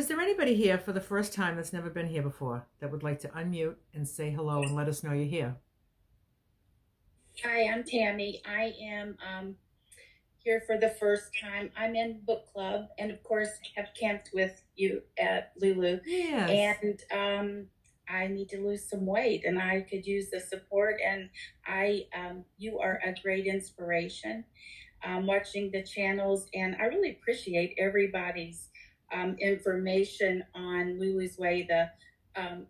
Is there anybody here for the first time that's never been here before that would like to unmute and say hello and let us know you're here? Hi, I'm Tammy. I am here for the first time. I'm in book club and, of course, have camped with you at Lulu. Yes. And I need to lose some weight and I could use the support. And you are a great inspiration watching the channels. And I really appreciate everybody's information on Lulu's Way, the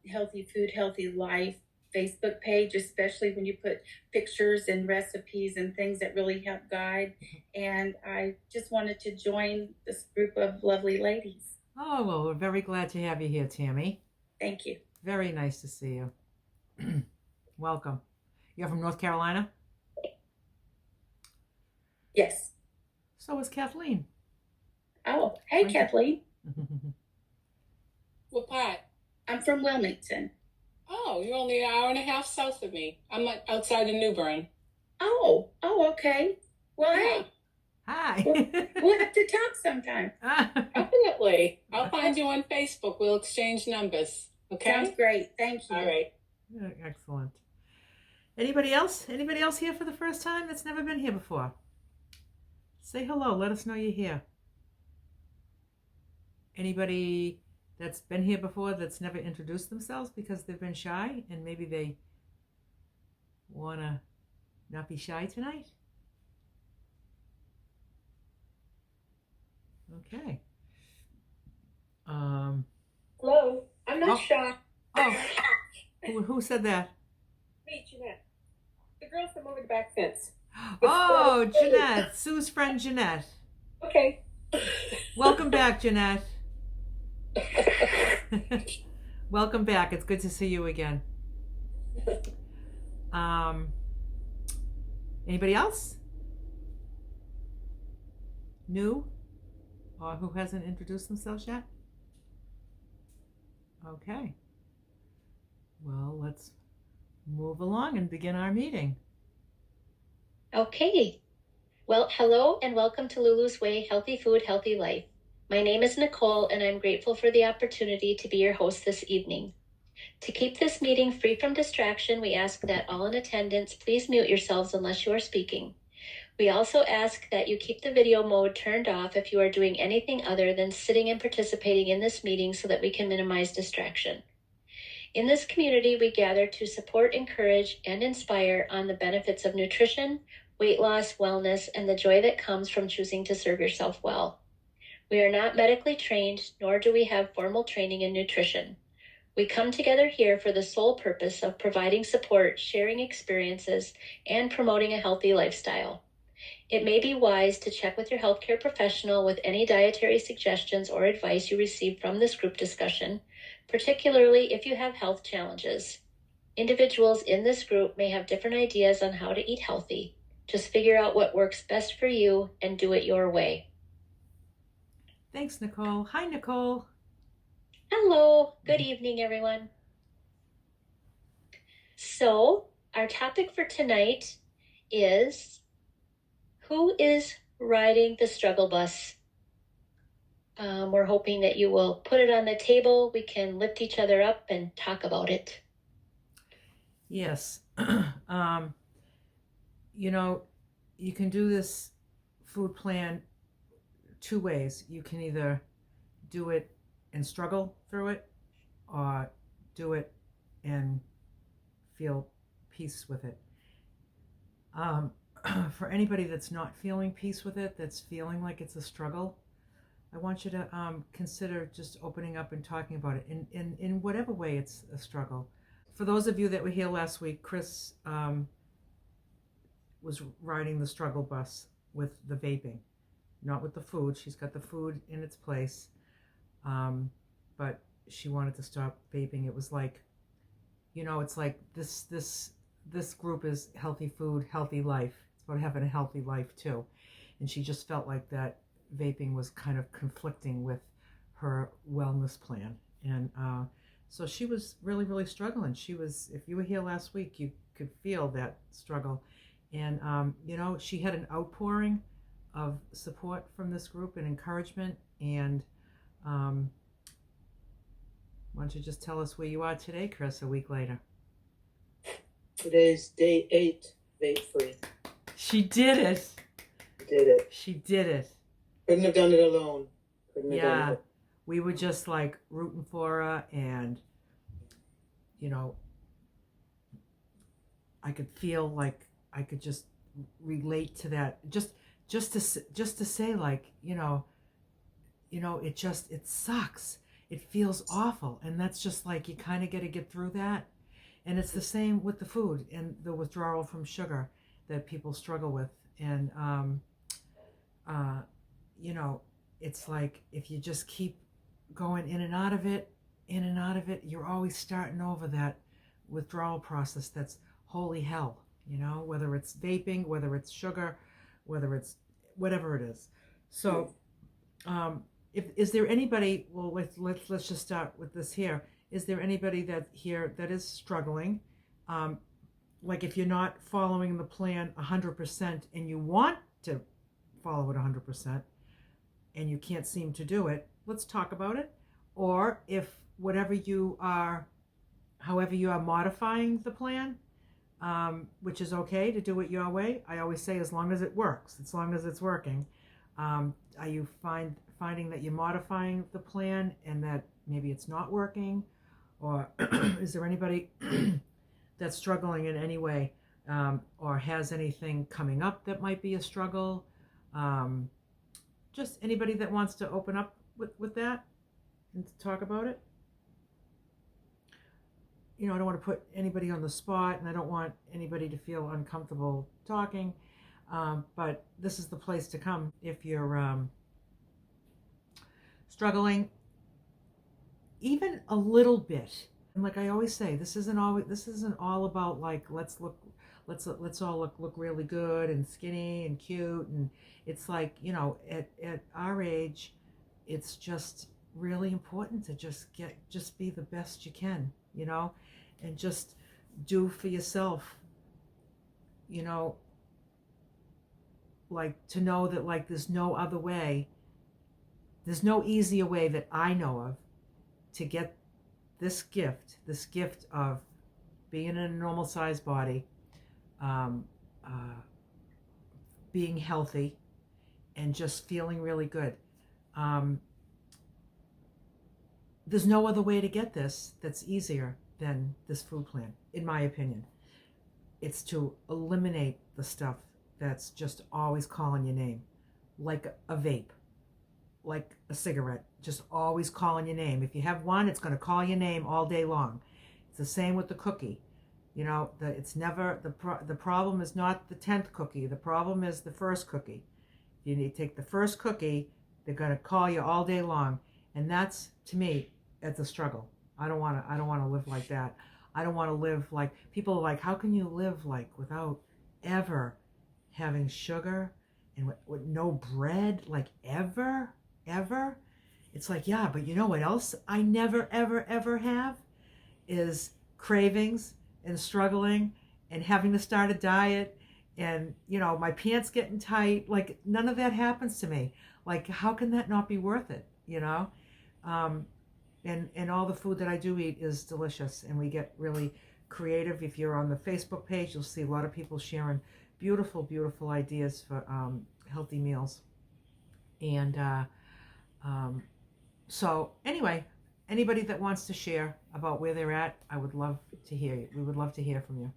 healthy food, healthy life Facebook page, especially when you put pictures and recipes and things that really help guide. And I just wanted to join this group of lovely ladies. Oh, well, we're very glad to have you here, Tammy. Thank you. Very nice to see you. Welcome. You're from North Carolina? Yes. So is Kathleen. Oh, hey, Kathleen. What part? I'm from Wilmington. Oh, you're only an hour and a half south of me. I'm outside of New Bern. Oh, okay. Well, Yeah. hey, Hi. we'll have to talk sometime. Definitely. I'll find you on Facebook. We'll exchange numbers. Okay? Sounds great. Thank you. All right. Excellent. Anybody else? Anybody else here for the first time that's never been here before? Say hello. Let us know you're here. Anybody that's been here before that's never introduced themselves because they've been shy and maybe they want to not be shy tonight? Okay. Hello, I'm not shy. Oh, who said that? Me, Jeanette. The girl from over the back fence. Oh, Jeanette, Sue's friend Jeanette. Okay. Welcome back, Jeanette. Welcome back. It's good to see you again. Anybody else? New? Or who hasn't introduced themselves yet? Okay. Well, let's move along and begin our meeting. Okay. Well, hello and welcome to Lulu's Way, Healthy Food, Healthy Life. My name is Nicole and I'm grateful for the opportunity to be your host this evening. To keep this meeting free from distraction, we ask that all in attendance please mute yourselves unless you are speaking. We also ask that you keep the video mode turned off if you are doing anything other than sitting and participating in this meeting so that we can minimize distraction. In this community, we gather to support, encourage, and inspire on the benefits of nutrition, weight loss, wellness, and the joy that comes from choosing to serve yourself well. We are not medically trained, nor do we have formal training in nutrition. We come together here for the sole purpose of providing support, sharing experiences, and promoting a healthy lifestyle. It may be wise to check with your healthcare professional with any dietary suggestions or advice you receive from this group discussion, particularly if you have health challenges. Individuals in this group may have different ideas on how to eat healthy. Just figure out what works best for you and do it your way. Thanks, Nicole. Hi, Nicole. Hello. Good evening, everyone. So, our topic for tonight is who is riding the struggle bus? We're hoping that you will put it on the table. We can lift each other up and talk about it. Yes. You know, you can do this food plan two ways. You can either do it and struggle through it, or do it and feel peace with it. For anybody that's not feeling peace with it, that's feeling like it's a struggle, I want you to consider just opening up and talking about it in whatever way it's a struggle. For those of you that were here last week, Chris was riding the struggle bus with the vaping, not with the food. She's got the food in its place, but she wanted to stop vaping. It was like, you know, it's like this group is healthy food, healthy life. It's about having a healthy life too. And she just felt like that vaping was kind of conflicting with her wellness plan. And so she was really, really struggling. She was, if you were here last week, you could feel that struggle. And, you know, she had an outpouring of support from this group and encouragement. And Why don't you just tell us where you are today, Chris, a week later? Today's day 8, vape free. She did it. Did it. She did it. Couldn't have done it alone. Couldn't have done Yeah. it. We were just like rooting for her, and you know, I could feel like I could just relate to that. Just to say, like, it sucks. It feels awful, and that's just like you kind of got to get through that. And it's the same with the food and the withdrawal from sugar that people struggle with. And it's like if you just keep going in and out of it, you're always starting over that withdrawal process that's holy hell, whether it's vaping, whether it's sugar, whether it's whatever it is. So is there anybody, well, let's just start with this here. Is there anybody that is struggling? Like if you're not following the plan 100% and you want to follow it 100% and you can't seem to do it, let's talk about it. Or if however you are modifying the plan, which is okay to do it your way. I always say as long as it works, as long as it's working. Are you finding that you're modifying the plan and that maybe it's not working? Or is there anybody that's struggling in any way, or has anything coming up that might be a struggle? Just anybody that wants to open up with that and talk about it. I don't want to put anybody on the spot, and I don't want anybody to feel uncomfortable talking, but this is the place to come if you're struggling even a little bit. And like I always say, this isn't all about like let's all look really good and skinny and cute. And it's like, at our age, it's just really important to just be the best you can, and just do for yourself, like to know that like there's no other way, there's no easier way that I know of to get this gift of being in a normal sized body, being healthy, and just feeling really good. There's no other way to get this that's easier than this food plan, in my opinion. It's to eliminate the stuff that's just always calling your name, like a vape, like a cigarette, just always calling your name. If you have one, it's going to call your name all day long. It's the same with the cookie. It's never the problem is not the 10th cookie. The problem is the first cookie. You need to take the first cookie, they're going to call you all day long, and that's, to me, it's a struggle. I don't want to live like that. I don't want to live like people are like, how can you live like without ever having sugar and with no bread, like ever? It's like, yeah, but you know what else I never ever have is cravings and struggling and having to start a diet and my pants getting tight. Like none of that happens to me. Like how can that not be worth it? And all the food that I do eat is delicious, and we get really creative. If you're on the Facebook page, you'll see a lot of people sharing beautiful ideas for healthy meals. And so anyway, anybody that wants to share about where they're at, I would love to hear you. We would love to hear from you.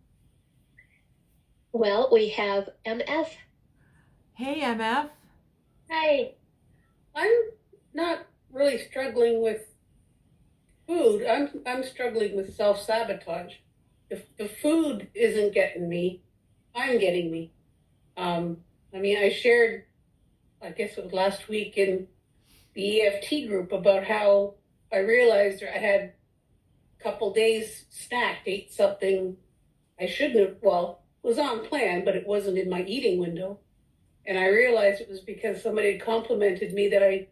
Well, we have MF. Hey, MF. Hi. I'm not really struggling with food. I'm struggling with self-sabotage. If the food isn't getting me, I'm getting me. I shared, I guess it was last week in the EFT group about how I realized I had a couple days snacked, ate something I shouldn't have, well, it was on plan, but it wasn't in my eating window. And I realized it was because somebody had complimented me that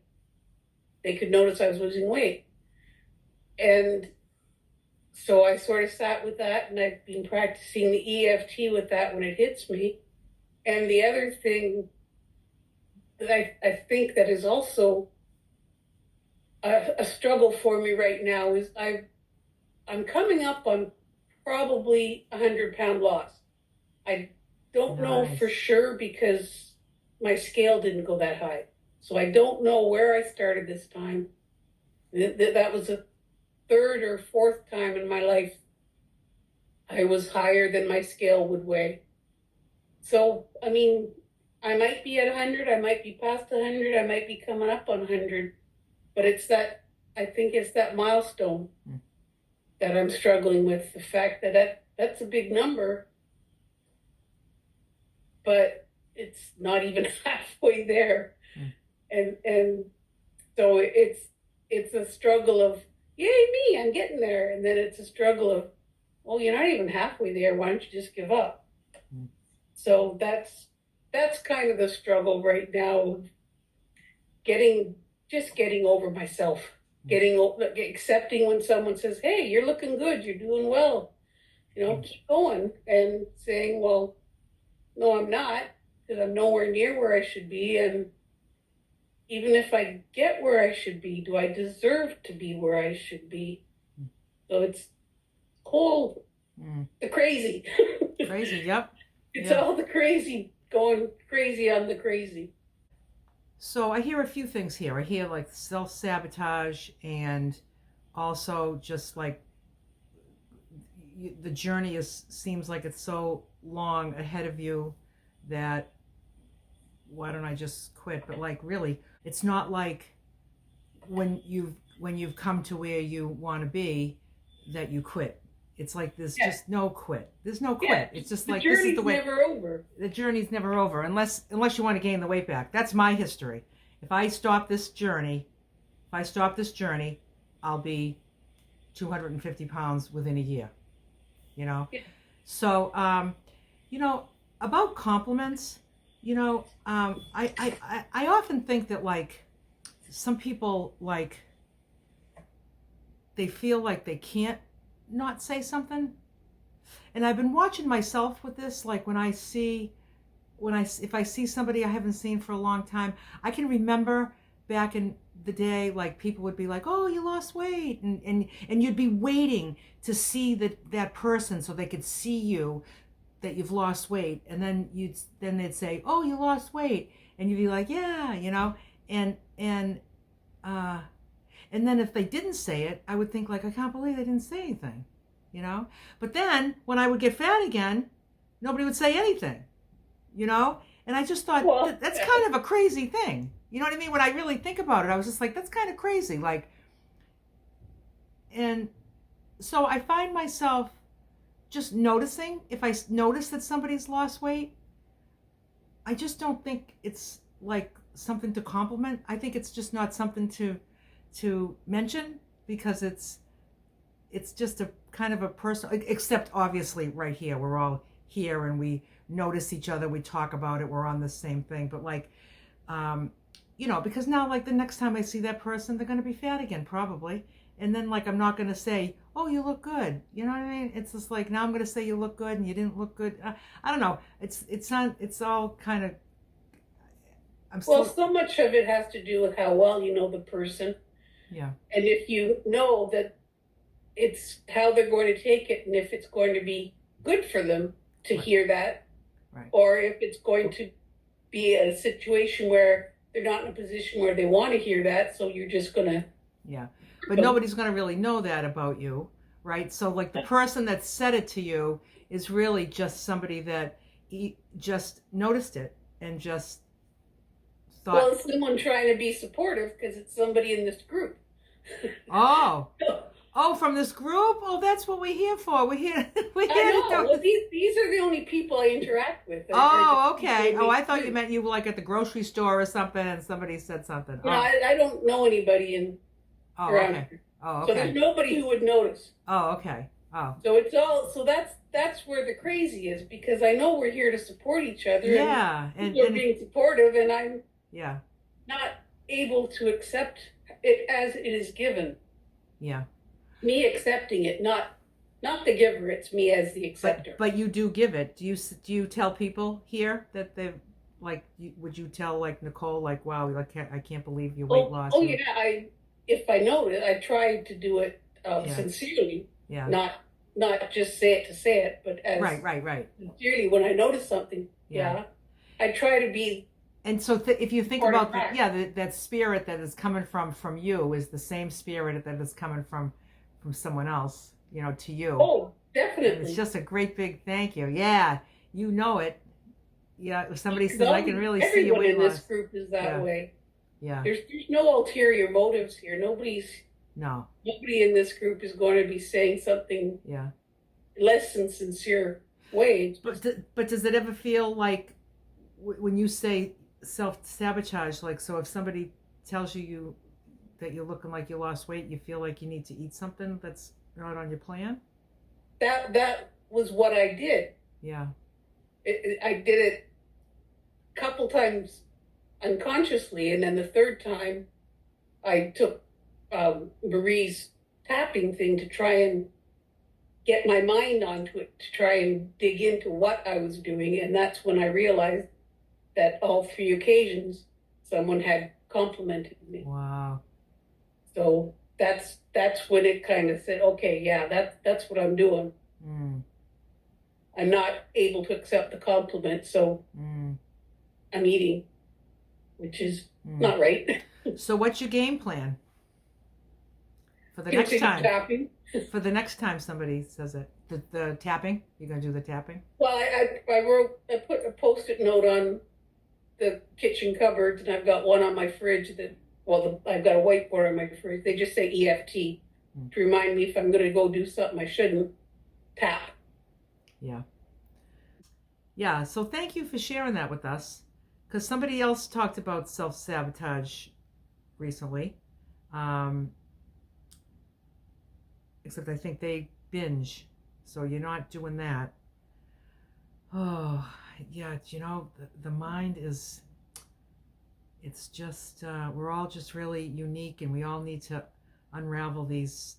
they could notice I was losing weight. And so I sort of sat with that, and I've been practicing the EFT with that when it hits me. And the other thing that I think that is also a struggle for me right now is I'm coming up on probably 100-pound loss. I don't know for Nice. sure because my scale didn't go that high. So I don't know where I started this time. That was the third or fourth time in my life I was higher than my scale would weigh. So, I mean, I might be at 100, I might be past 100, I might be coming up on 100, but I think it's that milestone that I'm struggling with. The fact that that's a big number, but it's not even halfway there. And so it's a struggle of, yay me, I'm getting there. And then it's a struggle of, well, you're not even halfway there. Why don't you just give up? So that's kind of the struggle right now, getting over myself, accepting when someone says, hey, you're looking good, you're doing well, keep going, and saying, well, no, I'm not, because I'm nowhere near where I should be. And even if I get where I should be, do I deserve to be where I should be? So it's whole the crazy. Crazy, yep. It's all the crazy, going crazy on the crazy. So I hear a few things here. I hear like self-sabotage, and also just like the journey seems like it's so long ahead of you that why don't I just quit? But like really, it's not like when you've come to where you want to be that you quit. It's like there's just no quit. There's no quit. Yeah. It's just like this is the way. Never over. The journey's never over unless you want to gain the weight back. That's my history. If I stop this journey, I'll be 250 pounds within a year. Yeah. So about compliments, I often think that like some people like they feel like they can't not say something. And I've been watching myself with this, like if I see somebody I haven't seen for a long time, I can remember back in the day, like people would be like, oh, you lost weight, and you'd be waiting to see that person so they could see you that you've lost weight, and then they'd say, oh, you lost weight, and you'd be like, yeah, and then if they didn't say it, I would think like, I can't believe they didn't say anything, But then when I would get fat again, nobody would say anything, And I just thought that's kind of a crazy thing. You know what I mean? When I really think about it, I was just like, that's kind of crazy. Like, and so I find myself just noticing, if I notice that somebody's lost weight, I just don't think it's like something to compliment. I think it's just not something to mention, because it's just a kind of a personal, except obviously right here, we're all here and we notice each other, we talk about it, we're on the same thing. But like, because now like the next time I see that person, they're going to be fat again, probably. And then like, I'm not going to say, oh, you look good. You know what I mean? It's just like, now I'm going to say you look good and you didn't look good. I don't know. It's all kind of, so much of it has to do with how well you know the person. Yeah. And if you know that it's how they're going to take it, and if it's going to be good for them to hear that, or if it's going to be a situation where they're not in a position where they want to hear that, so you're just going to... Yeah, but nobody's going to really know that about you, right? So like the person that said it to you is really just somebody that just noticed it and just thought... Well, it's someone trying to be supportive because it's somebody in this group. Oh, from this group? Oh, that's what we're here for. We're here. We're here to do. Well, these are the only people I interact with. Oh, okay. Oh, I thought you meant you were like at the grocery store or something, and somebody said something. No, I don't know anybody around here. Oh, okay. So there's nobody who would notice. Oh, okay. Oh. So it's all. So that's where the crazy is, because I know we're here to support each other. Yeah, and you're being supportive, and I'm not able to accept it as it is given. Yeah. Me accepting it, not the giver. It's me as the acceptor. But you do give it. Do you tell people here that they like? Would you tell like Nicole like, wow, like I can't believe your weight loss? Oh yeah, if I notice, I try to do it Yeah. sincerely, Yeah. not just say it to say it, but as Right. sincerely when I notice something. Yeah. I try to be. And so if you think Part of about that. that spirit that is coming from you is the same spirit that is coming from someone else, you know, to you. Oh, And it's definitely. just a great big thank you. Yeah, you know it. Yeah, if somebody says, I can really see your Everyone weight in this loss. group is that Yeah. way. Yeah. There's no ulterior motives here. Nobody in this group is going to be saying something Yeah. less than sincere way. But does it ever feel like when you say self-sabotage, like, so if somebody tells you that you're looking like you lost weight, you feel like you need to eat something that's not on your plan? That was what I did. Yeah. I did it a couple times unconsciously, and then the third time I took Marie's tapping thing to try and get my mind onto it, to try and dig into what I was doing. And that's when I realized that all 3 occasions someone had complimented me. Wow. So that's when it kind of said, okay, yeah, that's what I'm doing. I'm not able to accept the compliment, so I'm eating, which is not right. So what's your game plan for the next time? Tapping. For the next time somebody says it, the tapping, you're gonna do the tapping? Well, I put a Post-it note on the kitchen cupboards, and I've got one on my fridge I've got a whiteboard on my fridge. They just say EFT to remind me if I'm going to go do something I shouldn't, tap. Yeah. Yeah, so thank you for sharing that with us, because somebody else talked about self-sabotage recently, except I think they binge, so you're not doing that. Oh, yeah, you know, the mind is, it's just, we're all just really unique, and we all need to unravel these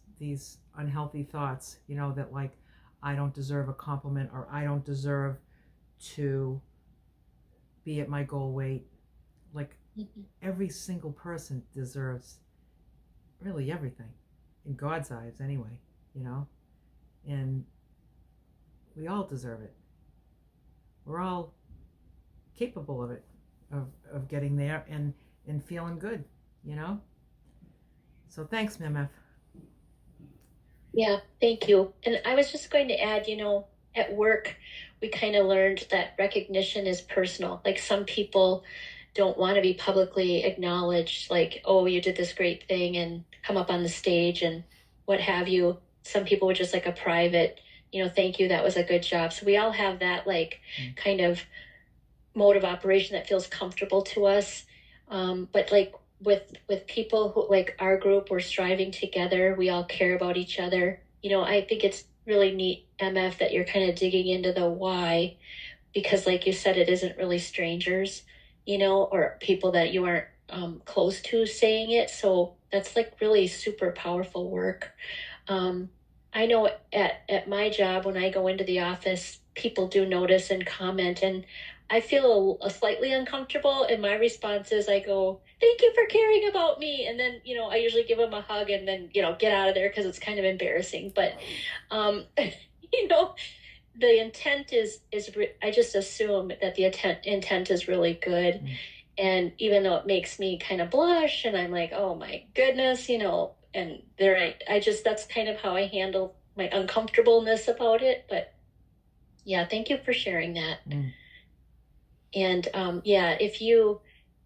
unhealthy thoughts, you know, that like, I don't deserve a compliment, or I don't deserve to be at my goal weight. Like, every single person deserves really everything, in God's eyes anyway, you know, and we all deserve it. We're all capable of it, of getting there and feeling good, you know. So thanks, MF. Yeah, thank you. And I was just going to add, you know, at work, we kind of learned that recognition is personal. Like, some people don't want to be publicly acknowledged, like, oh, you did this great thing, and come up on the stage and what have you. Some people would just like a private, you know, thank you, that was a good job. So we all have that, like, kind of mode of operation that feels comfortable to us. But like with people who, like our group, we're striving together. We all care about each other. You know, I think it's really neat, MF, that you're kind of digging into the why, because like you said, it isn't really strangers, you know, or people that you aren't close to saying it. So that's like really super powerful work. I know at my job, when I go into the office, people do notice and comment, and I feel a slightly uncomfortable. And my response is, I go, thank you for caring about me. And then, you know, I usually give them a hug and then, you know, get out of there, because it's kind of embarrassing. But, you know, the intent is I just assume that the intent is really good. And even though it makes me kind of blush and I'm like, oh my goodness, you know, and that's kind of how I handle my uncomfortableness about it. But yeah, thank you for sharing that. And yeah,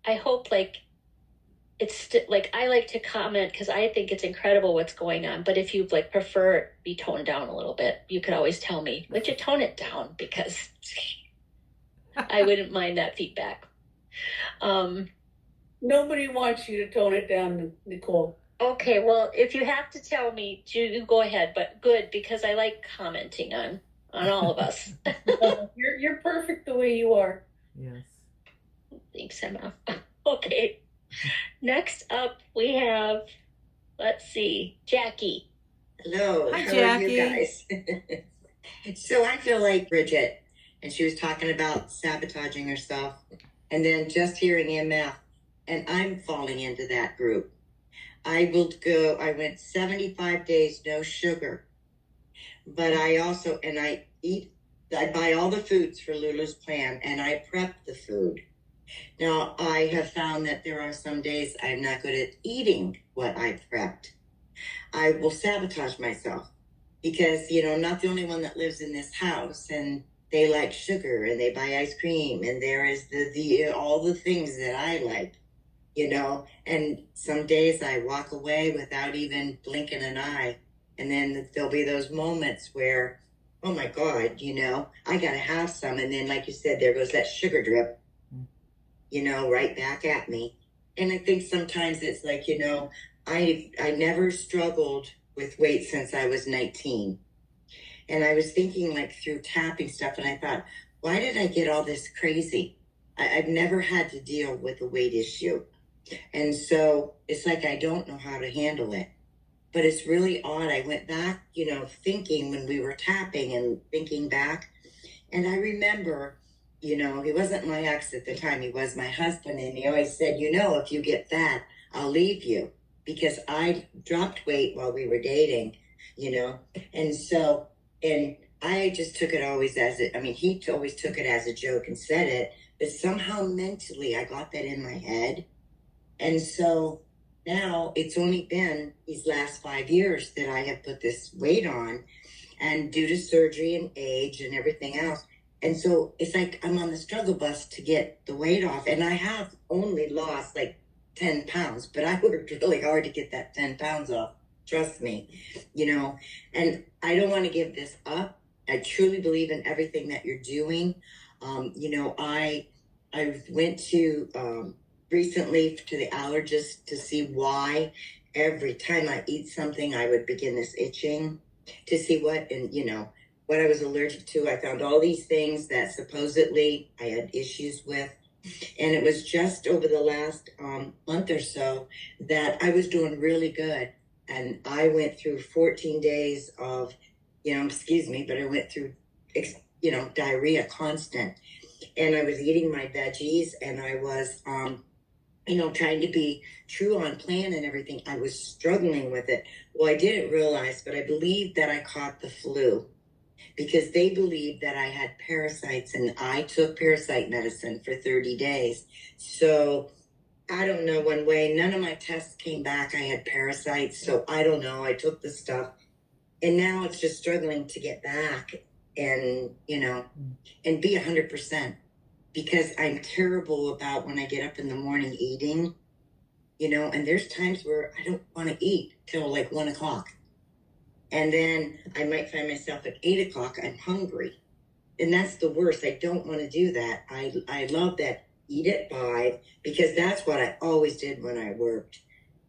I hope, like, it's like, I like to comment because I think it's incredible what's going on. But if you like prefer be toned down a little bit, you could always tell me, would you tone it down? Because I wouldn't mind that feedback. Nobody wants you to tone it down, Nicole. Okay, well, if you have to tell me, you go ahead. But good, because I like commenting on all of us. You're perfect the way you are. Yes. Thanks, Emma. Okay. Next up, we have, let's see, Jackie. Hello. Hi, How Jackie. are you guys? So I feel like Bridget, and she was talking about sabotaging herself, and then just hearing MF, and I'm falling into that group. I went 75 days, no sugar. But I also, and I buy all the foods for Lulu's plan and I prep the food. Now, I have found that there are some days I'm not good at eating what I prepped. I will sabotage myself because, I'm not the only one that lives in this house, and they like sugar and they buy ice cream, and there is the all the things that I like, and some days I walk away without even blinking an eye. And then there'll be those moments where, oh my God, I got to have some. And then, like you said, there goes that sugar drip, right back at me. And I think sometimes it's like, I never struggled with weight since I was 19. And I was thinking like through tapping stuff, and I thought, why did I get all this crazy? I've never had to deal with a weight issue. And so it's like I don't know how to handle it. But it's really odd. I went back, thinking when we were tapping and thinking back. And I remember, he wasn't my ex at the time. He was my husband. And he always said, if you get fat, I'll leave you. Because I dropped weight while we were dating, And so, and I just took it always he always took it as a joke and said it. But somehow mentally, I got that in my head. And so now it's only been these last 5 years that I have put this weight on, and due to surgery and age and everything else. And so it's like I'm on the struggle bus to get the weight off. And I have only lost like 10 pounds, but I worked really hard to get that 10 pounds off. Trust me, and I don't want to give this up. I truly believe in everything that you're doing. I went to, recently to the allergist to see why every time I eat something, I would begin this itching to see what I was allergic to. I found all these things that supposedly I had issues with. And it was just over the last month or so that I was doing really good. And I went through 14 days of, but I went through, diarrhea constant. And I was eating my veggies, and I was, trying to be true on plan and everything. I was struggling with it. Well, I didn't realize, but I believed that I caught the flu because they believed that I had parasites, and I took parasite medicine for 30 days. So I don't know, one way, none of my tests came back. I had parasites. So I don't know. I took the stuff, and now it's just struggling to get back and, and be 100%. Because I'm terrible about when I get up in the morning eating, and there's times where I don't want to eat till like 1 o'clock. And then I might find myself at 8 o'clock, I'm hungry. And that's the worst. I don't want to do that. I love that eat at 5 because that's what I always did when I worked.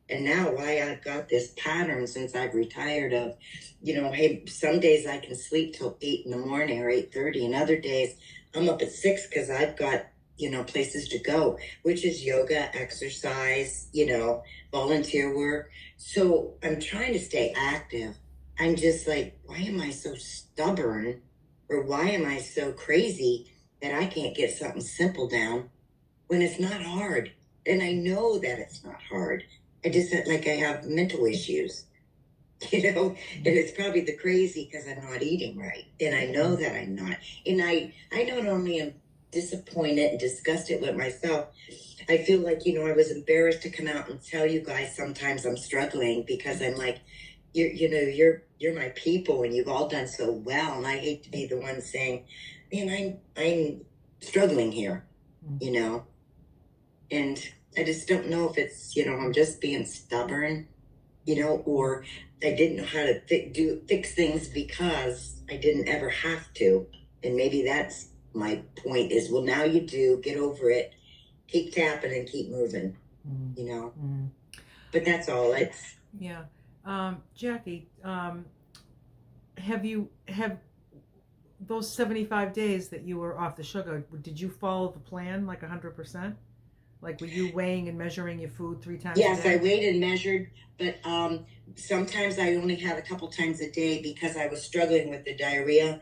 And now why I've got this pattern since I've retired of, hey, some days I can sleep till 8 in the morning or 8:30, and other days I'm up at 6 because I've got, places to go, which is yoga, exercise, volunteer work. So I'm trying to stay active. I'm just like, why am I so stubborn? Or why am I so crazy that I can't get something simple down when it's not hard? And I know that it's not hard. I just like I have mental issues, and it's probably the crazy because I'm not eating right. And I know that I'm not. And I not only am disappointed and disgusted with myself, I feel like, I was embarrassed to come out and tell you guys sometimes I'm struggling because I'm like, you're my people and you've all done so well. And I hate to be the one saying, man, I'm struggling here, and I just don't know if it's, I'm just being stubborn, or I didn't know how to fix things because I didn't ever have to. And maybe that's my point is, well, now you do, get over it, keep tapping and keep moving, but that's all. It's Yeah. Jackie, have those 75 days that you were off the sugar, did you follow the plan like 100%? Like, were you weighing and measuring your food 3 times a day? Yes, I weighed and measured, but sometimes I only had a couple times a day because I was struggling with the diarrhea.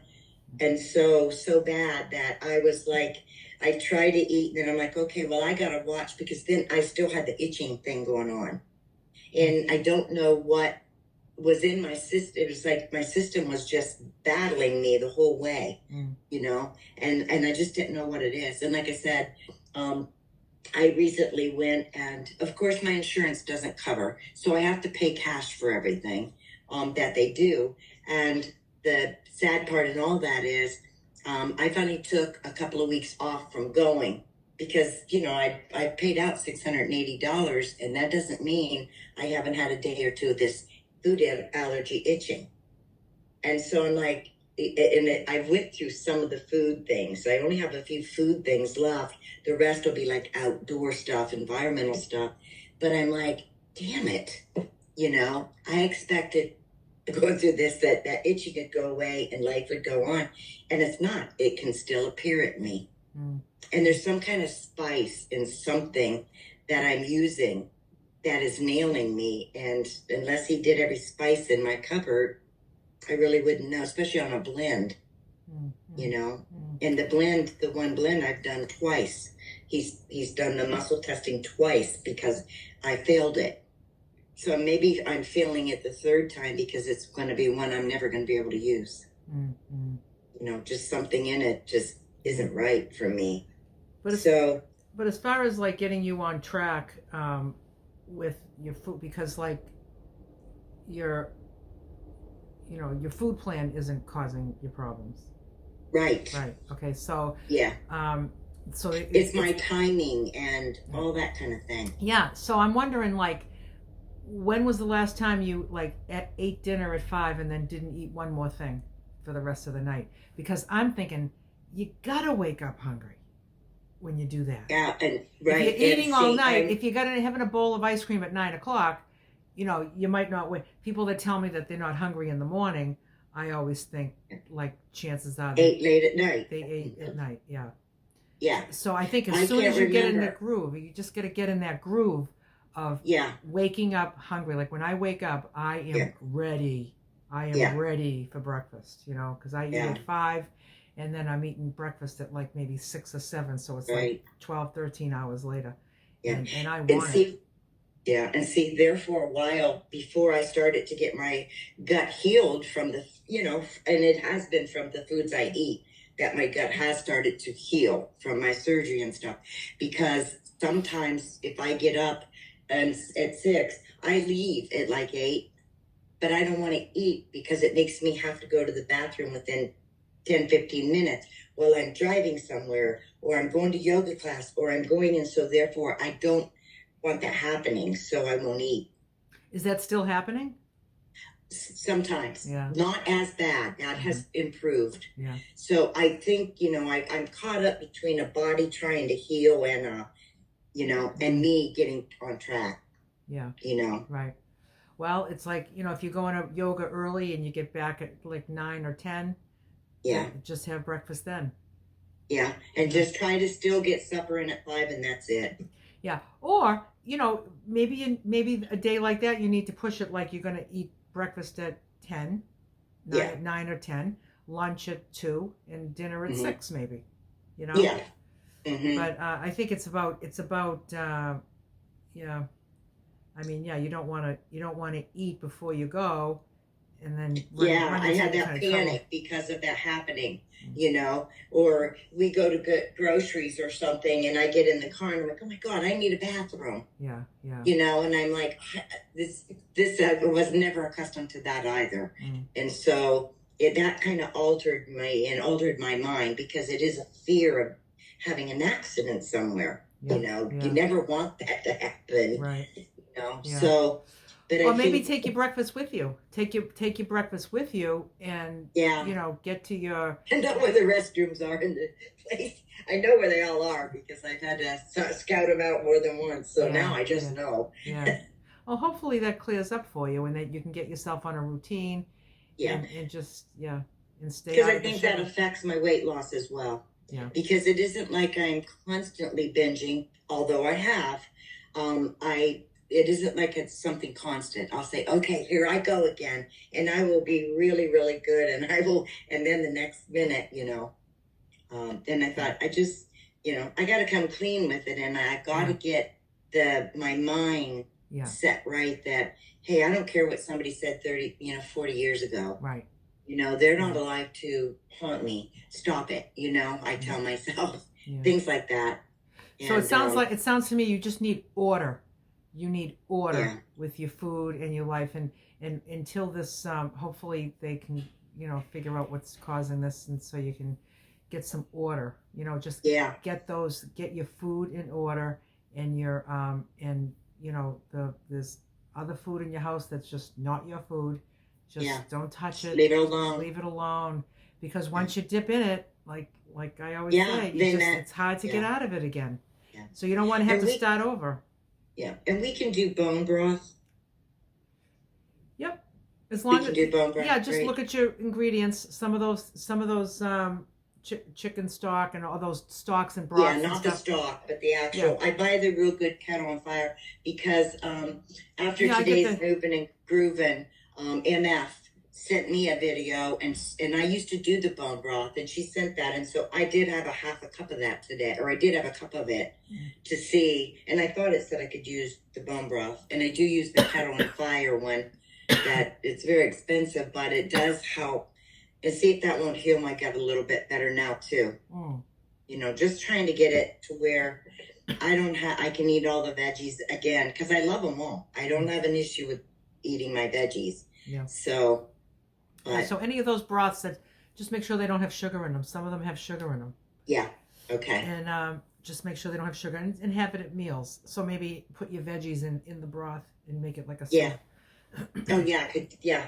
And so bad that I was like, I tried to eat, and then I'm like, okay, well, I got to watch because then I still had the itching thing going on. And I don't know what was in my system. It was like my system was just battling me the whole way, you know, and I just didn't know what it is. And like I said, I recently went, and of course my insurance doesn't cover, so I have to pay cash for everything that they do. And the sad part in all that is I finally took a couple of weeks off from going because, you know, I paid out $680, and that doesn't mean I haven't had a day or two of this food allergy itching. And so I'm like, I went through some of the food things. I only have a few food things left. The rest will be like outdoor stuff, environmental stuff. But I'm like, damn it. You know, I expected going through this, that itching could go away and life would go on. And it's not. It can still appear at me. And there's some kind of spice in something that I'm using that is nailing me. And unless he did every spice in my cupboard, I really wouldn't know, especially on a blend, you know. And the one blend I've done twice. He's done the muscle testing twice because I failed it. So maybe I'm failing it the third time because it's going to be one I'm never going to be able to use. You know, just something in it just isn't right for me. But as far as like getting you on track with your food, because like your food plan isn't causing your problems. Right. Okay. So yeah. So it's my timing and all that kind of thing. Yeah. So I'm wondering, like, when was the last time you like ate dinner at 5 and then didn't eat one more thing for the rest of the night? Because I'm thinking you gotta wake up hungry when you do that. Yeah, and right. If you're eating all night, if you're having a bowl of ice cream at 9 o'clock, you know, you might not wait. People that tell me that they're not hungry in the morning, I always think like chances are they ate late at night. They ate at night, yeah. Yeah. So I think as soon as you get in the groove, you just got to get in that groove of waking up hungry. Like when I wake up, I am ready. I am ready for breakfast, you know, because I eat at 5 and then I'm eating breakfast at like maybe 6 or 7. So it's like 12, 13 hours later. Yeah. And I want it. Yeah, and see, there for a while before I started to get my gut healed from the, you know, and it has been from the foods I eat that my gut has started to heal from my surgery and stuff. Because sometimes if I get up and at 6, I leave at like 8, but I don't want to eat because it makes me have to go to the bathroom within 10, 15 minutes while I'm driving somewhere or I'm going to yoga class or I'm going in. So therefore I don't want that happening, so I won't eat. Is that still happening? Sometimes. Yeah. Not as bad. That has improved. Yeah. So I think, you know, I'm caught up between a body trying to heal and, you know, and me getting on track. Yeah. You know. Right. Well, it's like, you know, if you go into yoga early and you get back at like 9 or 10, just have breakfast then. Yeah. And just try to still get supper in at 5 and that's it. Yeah. Or, you know, maybe a day like that, you need to push it like you're going to eat breakfast at 10, 9 or 10, lunch at 2, and dinner at 6, maybe, you know? Yeah. But I think it's about, yeah. I mean, yeah, you don't want to eat before you go. And then I had that panic because of that happening, you know, or we go to get groceries or something and I get in the car and I'm like, oh my God, I need a bathroom. Yeah. You know, and I'm like, this I was never accustomed to that either. And so that kind of altered my mind because it is a fear of having an accident somewhere. You know, you never want that to happen. Right. You know, so... Or maybe take your breakfast with you. Take your breakfast with you, and you know, get to your. I know where the restrooms are in the place. I know where they all are because I've had to scout them out more than once. So now I just know. Yeah. Well, hopefully that clears up for you, and that you can get yourself on a routine. Yeah. And just and stay. Because I think that affects my weight loss as well. Yeah. Because it isn't like I'm constantly binging, although I have. It isn't like it's something constant. I'll say, okay, here I go again. And I will be really, really good. And then the next minute, you know. And I thought, I got to come clean with it. And I got to get my mind set right that, hey, I don't care what somebody said 30, 40 years ago. Right. They're not alive to haunt me. Stop it. I tell myself things like that. So it sounds to me you just need order. You need order with your food and your life, and until this, hopefully they can figure out what's causing this, and so you can get some order. Just get your food in order, and your there's other food in your house that's just not your food. Just don't touch it. Leave it alone. Leave it alone, because once you dip in it, like I always say, it's hard to get out of it again. Yeah. So you don't want to have to start over. Yeah, and we can do bone broth. Yep, as long as do bone broth. Yeah, just look at your ingredients. Some of those chicken stock and all those stocks and broth. Yeah, not the stock, but the actual. I buy the real good kettle on fire because after today's moving and grooving, MF sent me a video, and I used to do the bone broth, and she sent that, and so I did have a half a cup of that today, or I did have a cup of it to see, and I thought it said I could use the bone broth, and I do use the kettle on fire one. That it's very expensive, but it does help. And see if that won't heal my gut a little bit better now too. Just trying to get it to where I can eat all the veggies again, because I love them all. I don't have an issue with eating my veggies. Yeah. So. So any of those broths, that just make sure they don't have sugar in them. Some of them have sugar in them. Yeah. Okay. And just make sure they don't have sugar, and have it at meals. So maybe put your veggies in the broth and make it like a soup. Yeah. Oh yeah,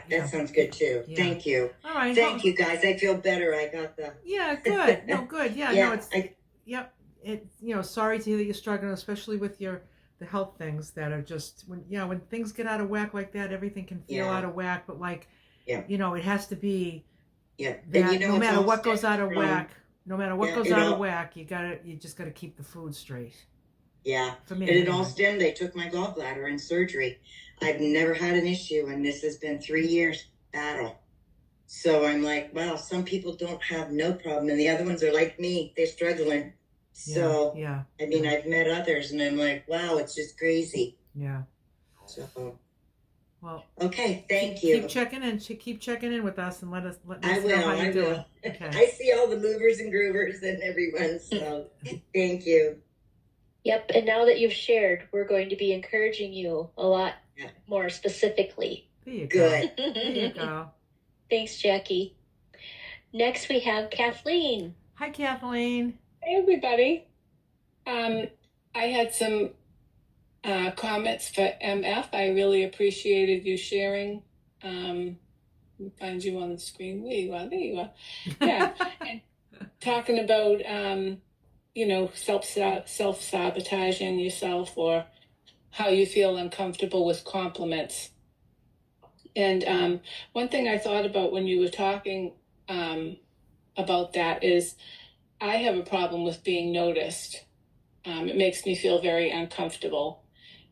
that sounds good too. Yeah. Thank you. All right. Thank you guys. I feel better. I got the. Yeah. Good. No. Good. Yeah. No. It's. Yep. It. Sorry to hear that you're struggling, especially with the health things that are just when things get out of whack like that, everything can feel out of whack. But it has to be. Yeah. That no matter what goes out of whack, you just gotta keep the food straight. Yeah. For me, and it all stemmed. They took my gallbladder in surgery. I've never had an issue, and this has been 3 years battle. So I'm like, wow, some people don't have no problem, and the other ones are like me. They're struggling. So, I mean, I've met others, and I'm like, wow, it's just crazy. Yeah. So, well, okay, thank you. Keep checking in with us, and let us know how I you do. will. Okay. I see all the movers and groovers and everyone, so thank you. Yep, and now that you've shared, we're going to be encouraging you a lot more specifically. There you go. Good. There you go. Thanks, Jackie. Next, we have Kathleen. Hi, Kathleen. Hey, everybody. I had some comments for MF. I really appreciated you sharing. Let me find you on the screen. There you are. There you are. Yeah. And talking about, self-sabotaging yourself, or how you feel uncomfortable with compliments. And one thing I thought about when you were talking about that is I have a problem with being noticed. It makes me feel very uncomfortable,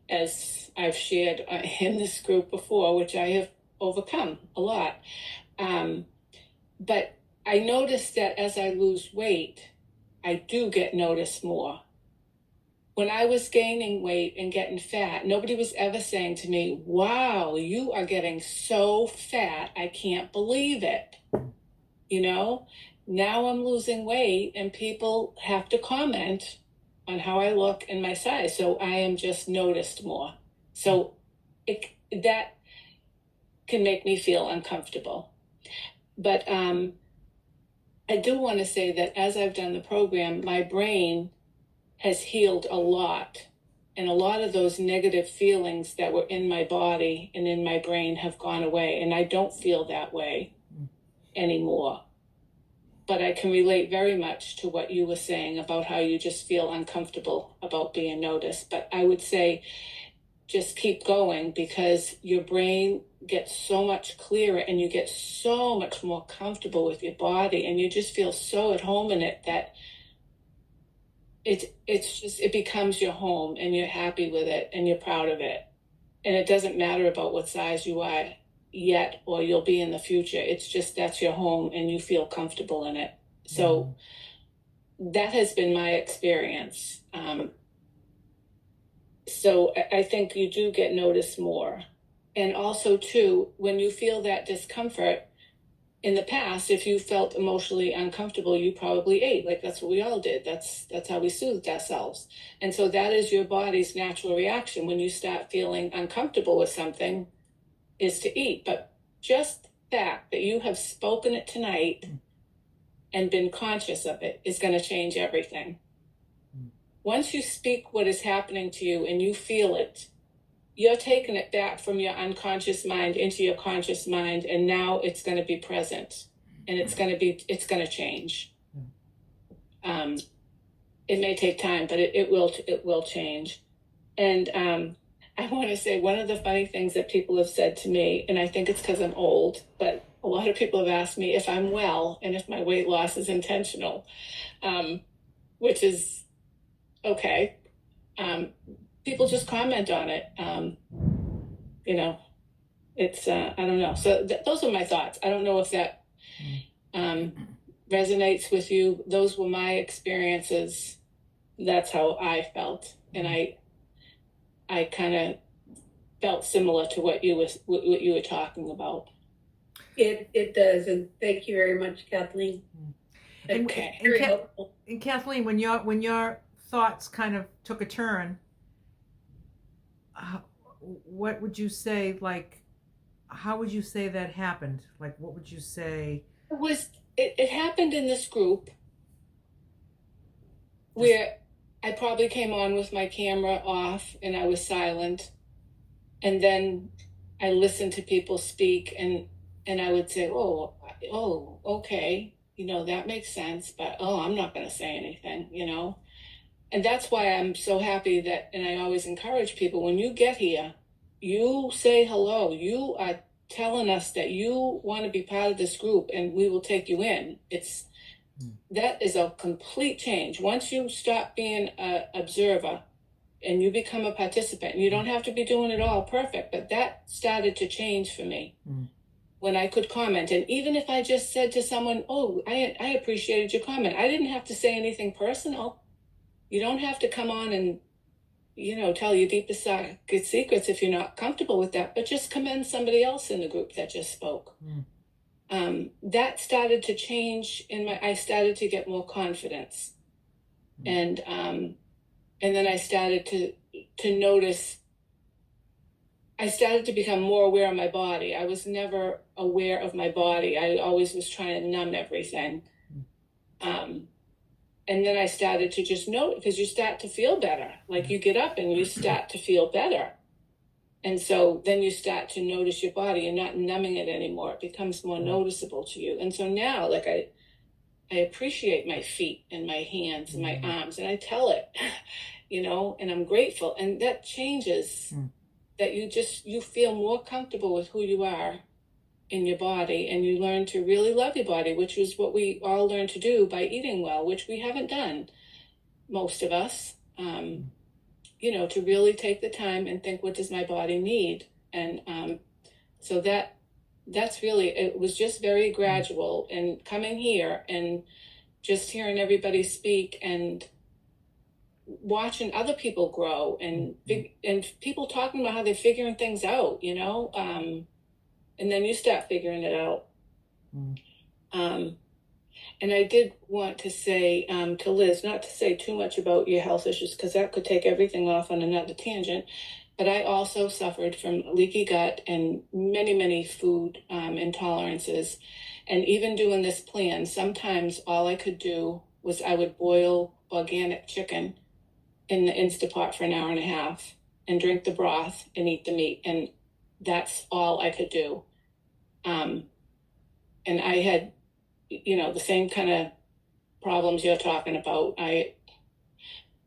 as I've shared in this group before, which I have overcome a lot. But I noticed that as I lose weight, I do get noticed more. When I was gaining weight and getting fat, nobody was ever saying to me, wow, you are getting so fat, I can't believe it. Now I'm losing weight and people have to comment on how I look and my size. So I am just noticed more. So that can make me feel uncomfortable. But I do want to say that as I've done the program, my brain has healed a lot. And a lot of those negative feelings that were in my body and in my brain have gone away. And I don't feel that way anymore. But I can relate very much to what you were saying about how you just feel uncomfortable about being noticed. But I would say just keep going, because your brain gets so much clearer and you get so much more comfortable with your body, and you just feel so at home in it that it becomes your home, and you're happy with it and you're proud of it. And it doesn't matter about what size you are yet or you'll be in the future. It's just that's your home and you feel comfortable in it. So that has been my experience. So I think you do get noticed more. And also too, when you feel that discomfort, in the past, if you felt emotionally uncomfortable, you probably ate. Like that's what we all did. That's how we soothed ourselves. And so that is your body's natural reaction when you start feeling uncomfortable with something, is to eat. But just the fact that you have spoken it tonight and been conscious of it is going to change everything. Once you speak what is happening to you and you feel it, you're taking it back from your unconscious mind into your conscious mind, and now it's going to be present, and it's going to change. It may take time, but it will change. And I want to say one of the funny things that people have said to me, and I think it's because I'm old, but a lot of people have asked me if I'm well and if my weight loss is intentional, which is okay. People just comment on it. You know, it's, I don't know. So those are my thoughts. I don't know if that resonates with you. Those were my experiences. That's how I felt. And I kind of felt similar to what you were talking about. It does. And thank you very much, Kathleen. Okay. Very helpful. And Kathleen, when your thoughts kind of took a turn, what would you say, like, how would you say that happened? Like, what would you say? It happened in this group where I probably came on with my camera off and I was silent. And then I listened to people speak and I would say, oh, okay. You know, that makes sense, but I'm not going to say anything, you know? And that's why I'm so happy that, and I always encourage people, when you get here, you say hello. You are telling us that you want to be part of this group and we will take you in. That is a complete change. Once you stop being an observer and you become a participant, you don't have to be doing it all perfect, but that started to change for me. When I could comment. And even if I just said to someone, I appreciated your comment. I didn't have to say anything personal. You don't have to come on and, you know, tell your deepest secrets if you're not comfortable with that, but just commend somebody else in the group that just spoke. That started to change I started to get more confidence. And then I started to notice, I started to become more aware of my body. I was never aware of my body. I always was trying to numb everything. And then I started to just note, because you start to feel better. Like you get up and you start to feel better. And so then you start to notice your body. You're not numbing it anymore. It becomes more noticeable to you. And so now, like I appreciate my feet and my hands and my arms, and I tell it, you know, and I'm grateful. And that changes, that you feel more comfortable with who you are in your body, and you learn to really love your body, which is what we all learn to do by eating well, which we haven't done, most of us, you know, to really take the time and think, what does my body need? And so that's really, it was just very gradual, and coming here and just hearing everybody speak and watching other people grow and people talking about how they're figuring things out, you know, and then you start figuring it out. And I did want to say to Liz, not to say too much about your health issues, because that could take everything off on another tangent, but I also suffered from leaky gut and many, many food intolerances. And even doing this plan, sometimes all I could do was I would boil organic chicken in the Instapot for an hour and a half and drink the broth and eat the meat. And that's all I could do. And I had, you know, the same kind of problems you're talking about. I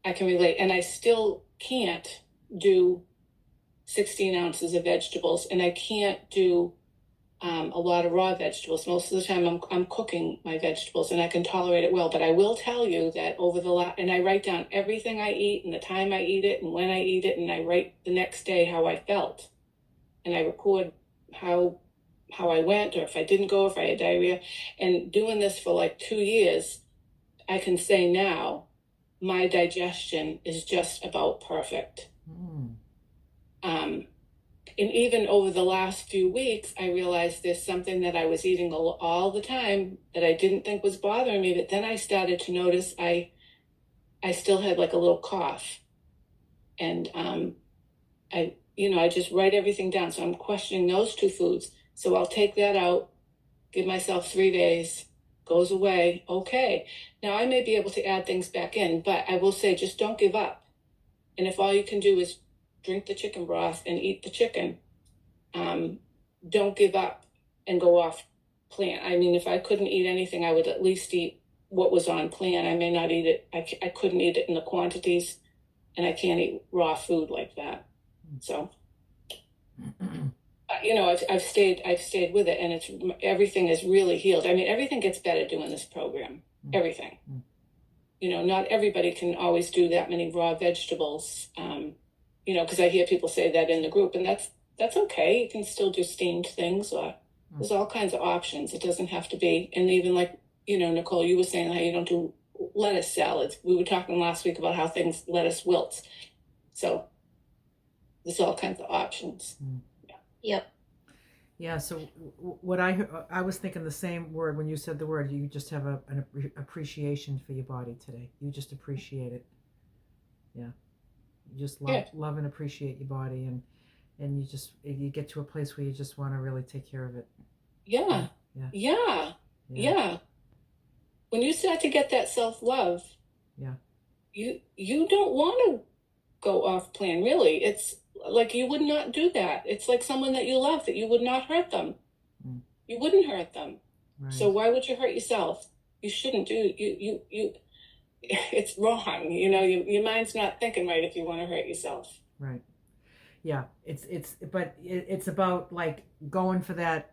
can relate. And I still can't do 16 ounces of vegetables, and I can't do a lot of raw vegetables. Most of the time I'm cooking my vegetables, and I can tolerate it well. But I will tell you that and I write down everything I eat and the time I eat it and when I eat it, and I write the next day how I felt. And I record how I went, or if I didn't go, if I had diarrhea. And doing this for like 2 years, I can say now my digestion is just about perfect. Mm. And even over the last few weeks, I realized there's something that I was eating all the time that I didn't think was bothering me. But then I started to notice I still had like a little cough, and I just write everything down. So I'm questioning those two foods. So I'll take that out, give myself 3 days, goes away. Okay, now I may be able to add things back in, but I will say just don't give up. And if all you can do is drink the chicken broth and eat the chicken, don't give up and go off plan. I mean, if I couldn't eat anything, I would at least eat what was on plan. I may not eat it. I couldn't eat it in the quantities, and I can't eat raw food like that. So, I've stayed with it, and everything is really healed. I mean, everything gets better doing this program. Everything. Not everybody can always do that many raw vegetables. Because I hear people say that in the group, and that's okay. You can still do steamed things, or there's all kinds of options. It doesn't have to be. And even like, Nicole, you were saying how you don't do lettuce salads. We were talking last week about how lettuce wilts. So there's all kinds of options. Yep. Yeah. So what I was thinking the same word when you said the word. You just have an appreciation for your body today. You just appreciate it. Yeah. You just love and appreciate your body, and you get to a place where you just want to really take care of it. Yeah. When you start to get that self-love, you don't want to go off plan, really. It's like you would not do that. It's like someone that you love, that you would not hurt them. You wouldn't hurt them. Right. So why would you hurt yourself? You shouldn't do you it's wrong. Your mind's not thinking right if you want to hurt yourself. Right. Yeah. It's about like going for that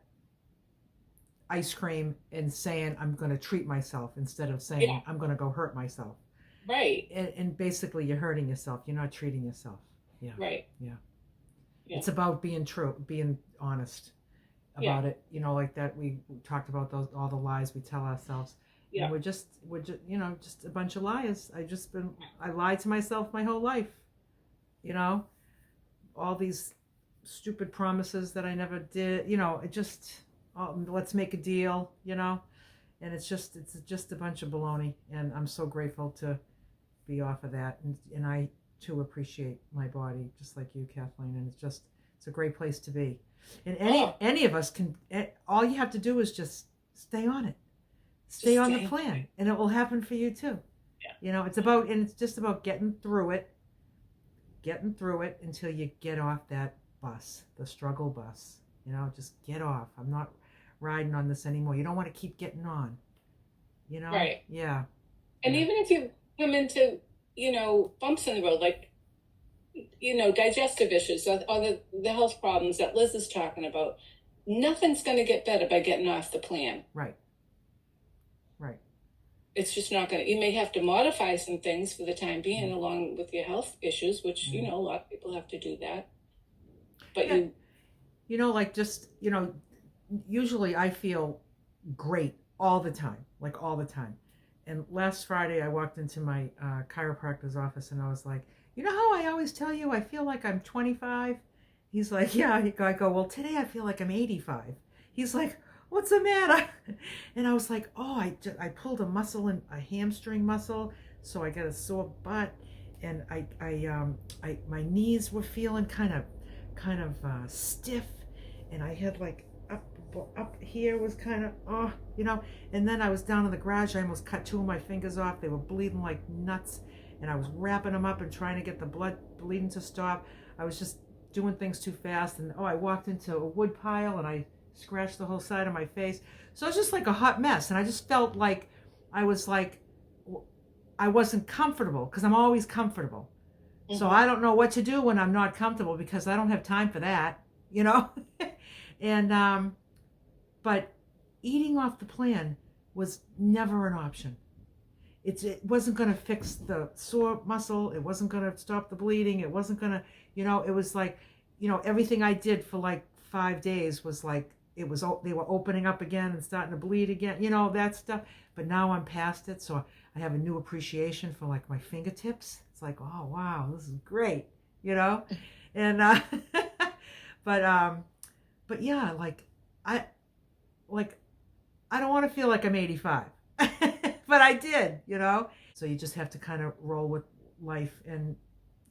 ice cream and saying I'm going to treat myself instead of saying I'm going to go hurt myself. Right. And basically you're hurting yourself. You're not treating yourself. Yeah. Right. Yeah. It's about being true, being honest about it. Like that we talked about all the lies we tell ourselves. Yeah. And we're just just a bunch of liars. I lied to myself my whole life. All these stupid promises that I never did. Let's make a deal. And it's just a bunch of baloney. And I'm so grateful to be off of that. And I too appreciate my body, just like you, Kathleen. And it's a great place to be. And any of us can. All you have to do is just stay on it. Stay on the plan, and it will happen for you too. Yeah. It's just about getting through it until you get off that bus, the struggle bus. Just get off. I'm not riding on this anymore. You don't want to keep getting on. Right. Yeah. And even if you come into, bumps in the road, like, digestive issues or the health problems that Liz is talking about, nothing's going to get better by getting off the plan. Right. It's just not going to. You may have to modify some things for the time being, along with your health issues, which a lot of people have to do that. But usually I feel great all the time. And last Friday I walked into my chiropractor's office and I was like, how I always tell you I feel like I'm 25? He's like, yeah. I go, well, today I feel like I'm 85. He's like, what's the matter? And I was like, I pulled a muscle, and a hamstring muscle, so I got a sore butt, and my knees were feeling kind of stiff, and I had like up here was kind of and then I was down in the garage. I almost cut 2 of my fingers off. They were bleeding like nuts, and I was wrapping them up and trying to get the blood bleeding to stop. I was just doing things too fast, and I walked into a wood pile and I scratched the whole side of my face. So it was just like a hot mess, and I just felt like I wasn't comfortable, because I'm always comfortable. Mm-hmm. So I don't know what to do when I'm not comfortable, because I don't have time for that, and but eating off the plan was never an option. It wasn't going to fix the sore muscle. It wasn't going to stop the bleeding. It wasn't going to, it was like, everything I did for like 5 days was like, they were opening up again and starting to bleed again, that stuff. But now I'm past it, so I have a new appreciation for like my fingertips. It's like, oh wow, this is great. you know, and but yeah, I like I don't want to feel like I'm 85, but I did, you know. So you just have to kind of roll with life and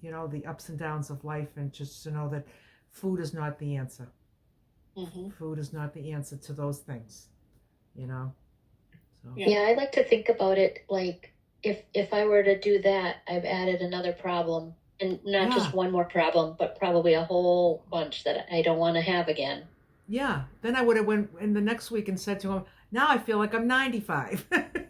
the ups and downs of life, and just to know that food is not the answer. Mm-hmm. Food is not the answer to those things, you know. So Yeah, I like to think about it like if I were to do that, I've added another problem, and not yeah, just one more problem, but probably a whole bunch that I don't want to have again. yeah. Then I would have went in the next week and said to him, "Now I feel like I'm 95." And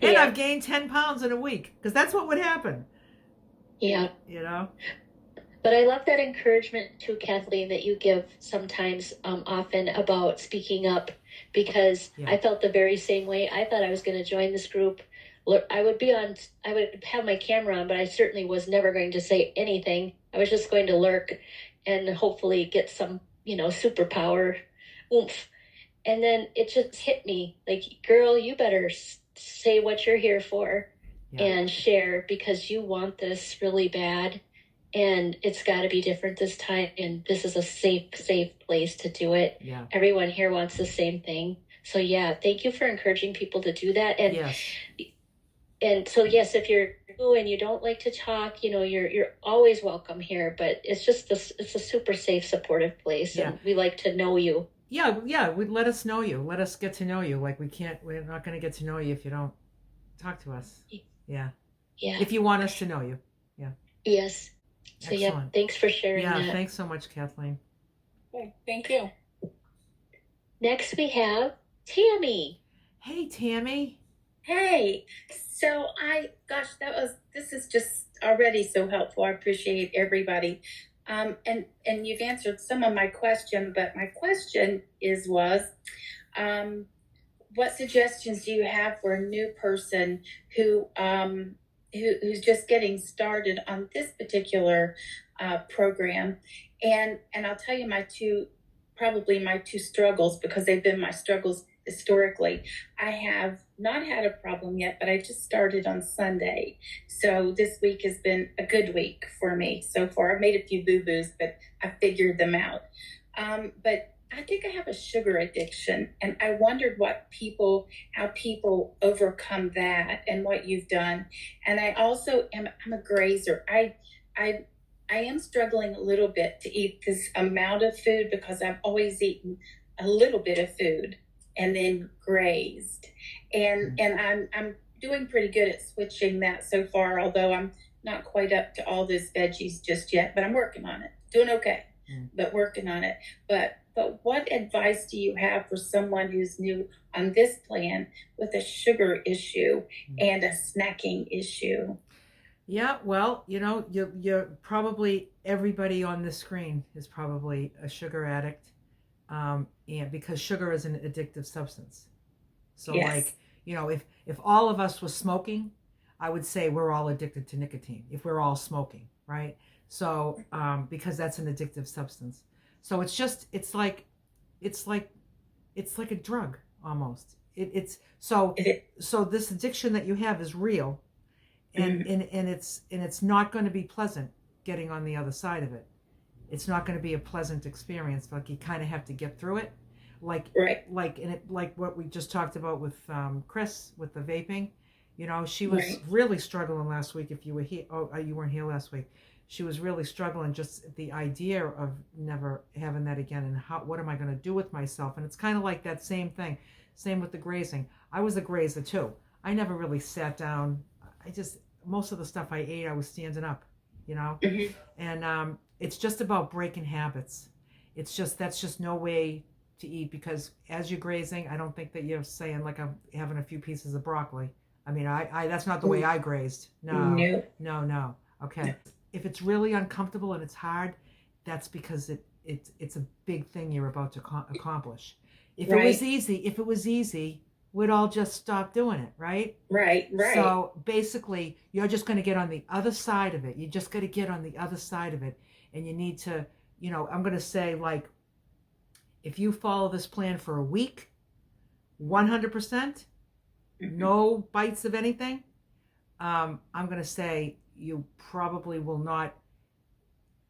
Yeah, I've gained 10 pounds in a week, because that's what would happen, yeah. you know. But I love that encouragement too, Kathleen, that you give sometimes, often, about speaking up, because Yeah. I felt the very same way. I thought I was going to join this group. I would have my camera on, but I certainly was never going to say anything. I was just going to lurk and hopefully get some, superpower oomph. And then it just hit me like, girl, you better say what you're here for, Yeah. and share, because you want this really bad. And it's got to be different this time. And this is a safe place to do it. Yeah. Everyone here wants the same thing. So yeah, thank you for encouraging people to do that. And Yes. and so yes, if you're new and you don't like to talk, you're always welcome here. But it's just it's a super safe, supportive place, Yeah. and we like to know you. Yeah. Let us know you. Let us get to know you. Like, we're not going to get to know you if you don't talk to us. Yeah. Yeah. If you want us to know you. Yeah. Yes. So yeah, Excellent. thanks for sharing Yeah. that. Thanks so much, Kathleen. Okay, thank you. Next we have Tammy. Hey, Tammy. Hey, so this is just already so helpful. I appreciate everybody. And you've answered some of my question, but my question what suggestions do you have for a new person who's just getting started on this particular program? And I'll tell you probably my two struggles, because they've been my struggles historically. I have not had a problem yet, but I just started on Sunday. So this week has been a good week for me so far. I've made a few boo-boos, but I figured them out. But I think I have a sugar addiction, and I wondered how people overcome that, and what you've done. And I also I'm a grazer. I am struggling a little bit to eat this amount of food, because I've always eaten a little bit of food and then grazed. And I'm doing pretty good at switching that so far, although I'm not quite up to all those veggies just yet, but I'm working on it. Doing okay, but working on it. But what advice do you have for someone who's new on this plan with a sugar issue and a snacking issue? Yeah, well, you're probably, everybody on this screen is probably a sugar addict, and because sugar is an addictive substance. So Yes. if all of us were smoking, I would say we're all addicted to nicotine. If we're all smoking, right? So because that's an addictive substance. So it's like a drug almost. So this addiction that you have is real. And it's not going to be pleasant getting on the other side of it. It's not going to be a pleasant experience. Like, you kind of have to get through it. Like what we just talked about with Chris with the vaping. She was really struggling last week. If you were here, you weren't here last week. She was really struggling, just the idea of never having that again, and what am I going to do with myself? And it's kind of like that same thing. Same with the grazing. I was a grazer too. I never really sat down. Most of the stuff I ate, I was standing up, and it's just about breaking habits. That's just no way to eat, because as you're grazing, I don't think that you're saying, like, I'm having a few pieces of broccoli. I mean, I that's not the way I grazed. No. Okay. If it's really uncomfortable and it's hard, that's because it's a big thing you're about to accomplish. If it was easy, we'd all just stop doing it, right? Right. So basically, you're just going to get on the other side of it. You just got to get on the other side of it, and you need to, I'm going to say, like, if you follow this plan for a week, 100%, no bites of anything, I'm going to say you probably will not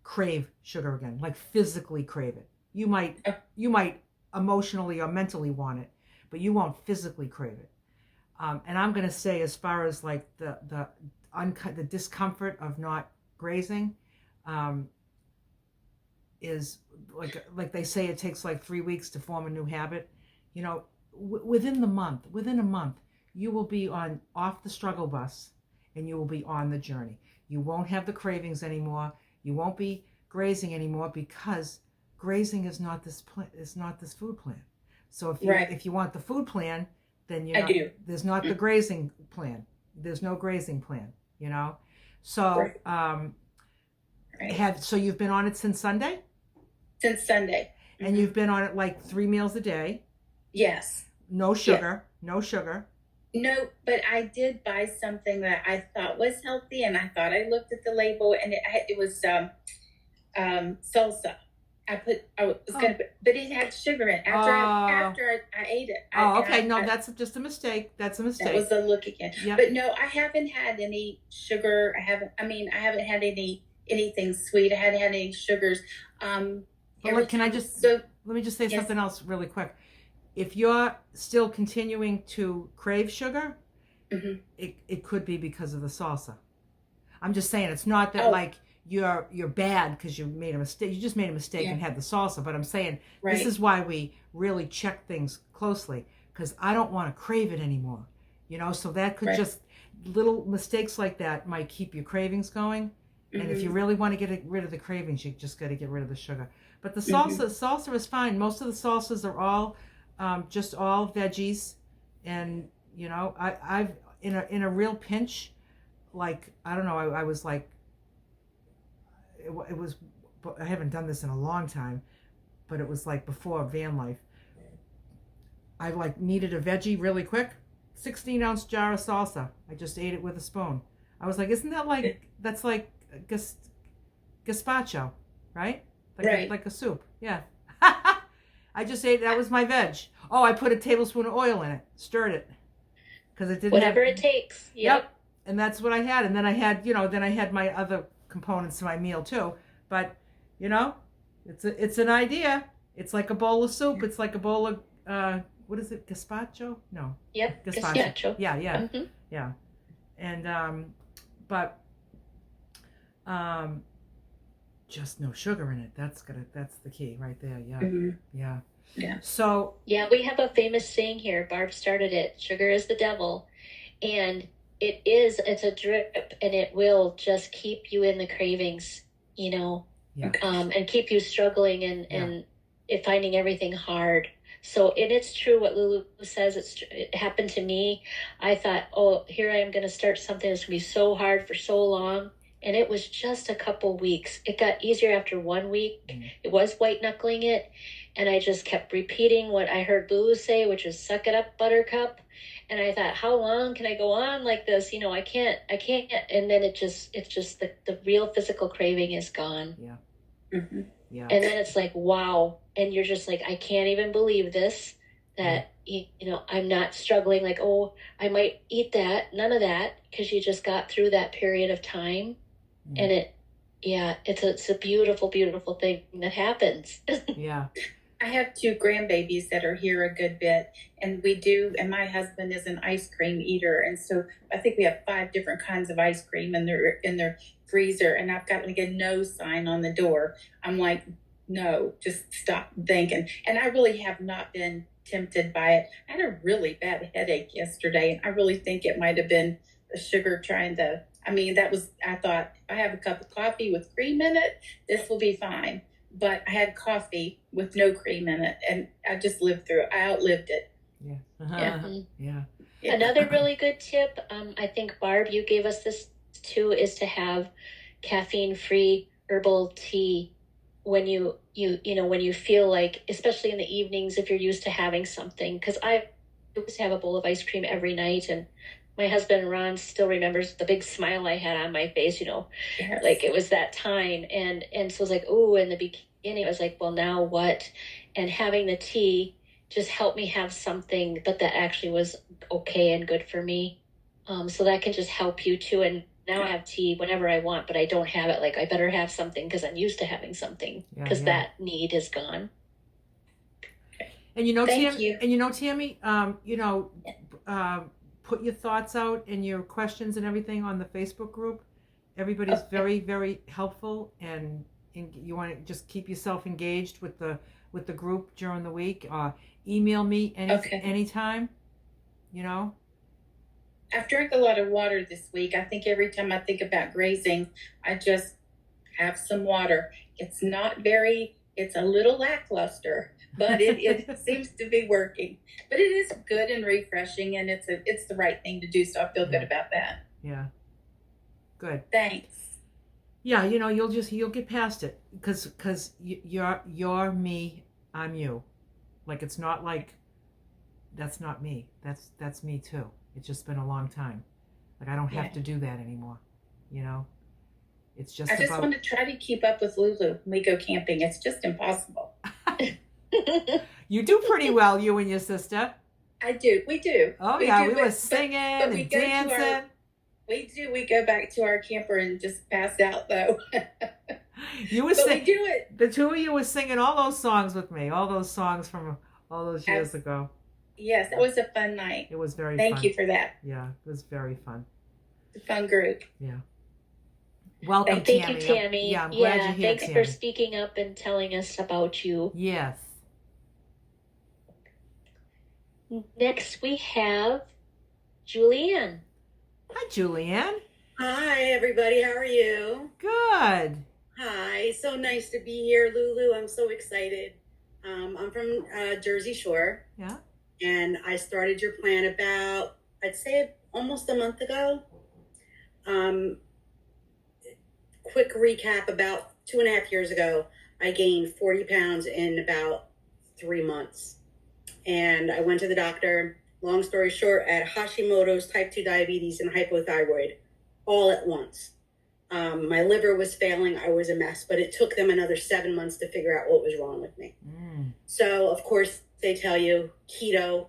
crave sugar again, like physically crave it. You might emotionally or mentally want it, but you won't physically crave it. And I'm going to say, as far as like the discomfort of not grazing, is like they say, it takes like 3 weeks to form a new habit. You know, within a month, you will be off the struggle bus, and you will be on the journey. You won't have the cravings anymore. You won't be grazing anymore, because grazing is not this food plan. So if you want the food plan, then there's not the grazing plan. There's no grazing plan, you know. So so you've been on it since Sunday? Since Sunday. And you've been on it like 3 meals a day? Yes. No sugar. Yeah. No sugar. No, but I did buy something that I thought was healthy, and I thought I looked at the label, and it was salsa. But it had sugar in it after I ate it. That's just a mistake. That's a mistake. That was a look again. Yep. But no, I haven't had any sugar. I haven't had anything sweet. I haven't had any sugars. Let me just say something else really quick. If you're still continuing to crave sugar, it could be because of the salsa. I'm just saying, it's not that like you're bad because you made a mistake. You just made a mistake and had the salsa. But I'm saying this is why we really check things closely, because I don't want to crave it anymore. You know, so that could just, little mistakes like that might keep your cravings going. And if you really want to get rid of the cravings, you just got to get rid of the sugar. But the salsa is fine. Most of the salsas are all just all veggies. And you know, I've in a real pinch, like, I don't know, I was like, it was, I haven't done this in a long time, but it was like before van life. I like needed a veggie really quick, 16-ounce jar of salsa. I just ate it with a spoon. I was like, isn't that like, that's like gazpacho, right? Like a soup. Yeah. I just ate, that was my veg. Oh, I put a tablespoon of oil in it, stirred it, because it didn't whatever it takes. Yep. And that's what I had. And then I had, my other components to my meal too. But, you know, it's an idea. It's like a bowl of soup. It's like a bowl of, what is it? Gazpacho? No. Yep. Gazpacho. Yeah. Mm-hmm. Yeah. And, just no sugar in it. That's the key right there. Yeah. Mm-hmm. Yeah. Yeah. So. Yeah, we have a famous saying here. Barb started it. Sugar is the devil. And it's a drip, and it will just keep you in the cravings, you know, and keep you struggling and finding everything hard. So, and it's true what Lulu says. It happened to me. I thought, oh, here I am going to start something that's going to be so hard for so long. And it was just a couple weeks. It got easier after 1 week. It was white knuckling it. And I just kept repeating what I heard Lulu say, which is suck it up, buttercup. And I thought, how long can I go on like this? You know, I can't. And then it's just the real physical craving is gone. Yeah. Mm-hmm. Yeah. And then it's like, wow. And you're just like, I can't even believe this, that, you know, I'm not struggling like, oh, I might eat that. None of that, because you just got through that period of time. And it's a beautiful, beautiful thing that happens. Yeah. I have 2 grandbabies that are here a good bit, and my husband is an ice cream eater, and so I think we have 5 different kinds of ice cream in their freezer, and I've got like a no sign on the door. I'm like, no, just stop thinking. And I really have not been tempted by it. I had a really bad headache yesterday, and I really think it might have been the sugar I thought, if I have a cup of coffee with cream in it, this will be fine. But I had coffee with no cream in it, and I just lived through it. I outlived it. Yeah. Yeah. Another really good tip, I think, Barb, you gave us this too, is to have caffeine-free herbal tea when you when you feel like, especially in the evenings, if you're used to having something. Because I used to have a bowl of ice cream every night, and my husband Ron still remembers the big smile I had on my face, you know, like it was that time. And so it was like, oh, in the beginning, it was like, well, now what? And having the tea just helped me have something, but that actually was okay and good for me. So that can just help you too. And Now I have tea whenever I want, but I don't have it. Like, I better have something because I'm used to having something, Yeah, because yeah. that need is gone. And you know, Thank you. Tammy, put your thoughts out and your questions and everything on the Facebook group. Everybody's Okay. very, very helpful, and you want to just keep yourself engaged with the group during the week. Email me Okay. anytime. You know. I've drank a lot of water this week. I think every time I think about grazing, I just have some water. It's a little lackluster, but it seems to be working. But it is good and refreshing, and it's the right thing to do, so I feel good about that. Yeah. Good. Thanks. Yeah, you'll get past it because you're me, I'm you. Like, it's not like that's not me. That's me too. It's just been a long time. Like, I don't have to do that anymore. It's just I just want to try to keep up with Lulu when we go camping. It's just impossible. You do pretty well, you and your sister. I do. We do. Oh, we yeah, do, we were singing we and go to dancing. We do. We go back to our camper and just pass out, though. You were But we do it. The two of you were singing all those songs with me, all those songs from all those years ago. Yes, that was a fun night. It was very fun. Thank you for that. Yeah, it was very fun. It's a fun group. Yeah. Welcome, Thank Tammy. you, Tammy. I'm glad you're here, thanks Tammy. for speaking up and telling us about you. Yes. Next, we have Julianne. Hi, Julianne. Hi, everybody. How are you? Good. Hi. So nice to be here, Lulu. I'm so excited. I'm from Jersey Shore. Yeah. And I started your plan about, I'd say, almost a month ago. Quick recap, about 2.5 years ago, I gained 40 pounds in about 3 months. And I went to the doctor, long story short, I had Hashimoto's, type 2 diabetes, and hypothyroid all at once. My liver was failing. I was a mess, but it took them another 7 months to figure out what was wrong with me. So, of course, they tell you keto.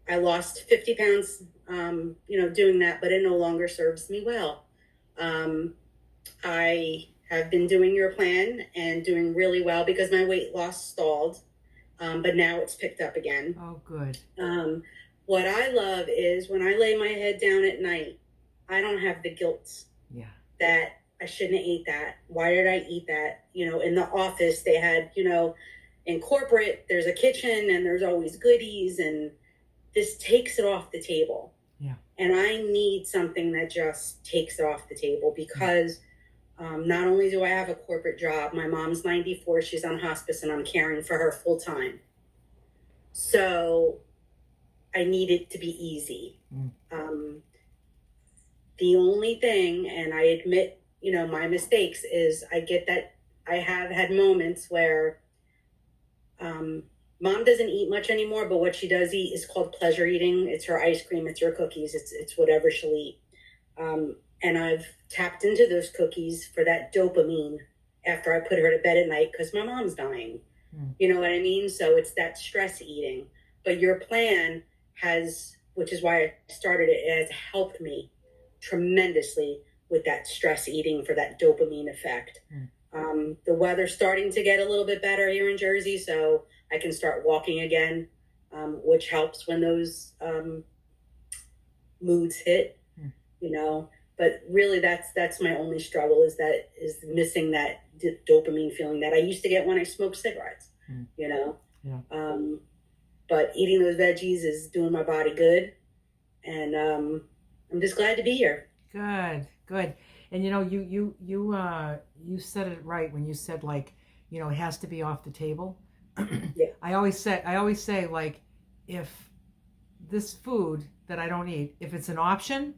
I lost 50 pounds, doing that, but it no longer serves me well. I have been doing your plan and doing really well because my weight loss stalled, but now it's picked up again. Oh, good. What I love is when I lay my head down at night, I don't have the guilt that I shouldn't have ate that. Why did I eat that? In the office, they had, in corporate, there's a kitchen and there's always goodies, and this takes it off the table. Yeah. And I need something that just takes it off the table because not only do I have a corporate job, my mom's 94, she's on hospice, and I'm caring for her full time. So I need it to be easy. The only thing, and I admit, my mistakes, is I get that I have had moments where mom doesn't eat much anymore, but what she does eat is called pleasure eating. It's her ice cream, it's her cookies, it's whatever she'll eat. And I've tapped into those cookies for that dopamine after I put her to bed at night because my mom's dying. You know what I mean? So it's that stress eating. But your plan has, which is why I started it, has helped me tremendously with that stress eating for that dopamine effect. The weather's starting to get a little bit better here in Jersey, so I can start walking again, which helps when those moods hit, But really, that's my only struggle is missing that dopamine feeling that I used to get when I smoked cigarettes, Yeah. But eating those veggies is doing my body good, and I'm just glad to be here. Good. And you said it right when you said, like, it has to be off the table. Yeah. I always say, like, if this food that I don't eat, if it's an option,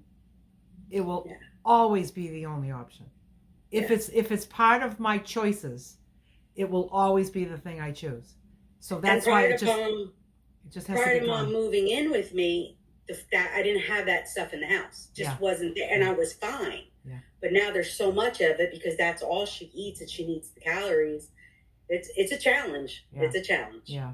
it will always be the only option. If it's part of my choices, it will always be the thing I choose. So that's why it just has to prior be to Mom gone. moving in with me, that I didn't have that stuff in the house. Just wasn't there, and I was fine. Yeah. But now there's so much of it because that's all she eats, and she needs the calories. It's a challenge. Yeah. It's a challenge. Yeah.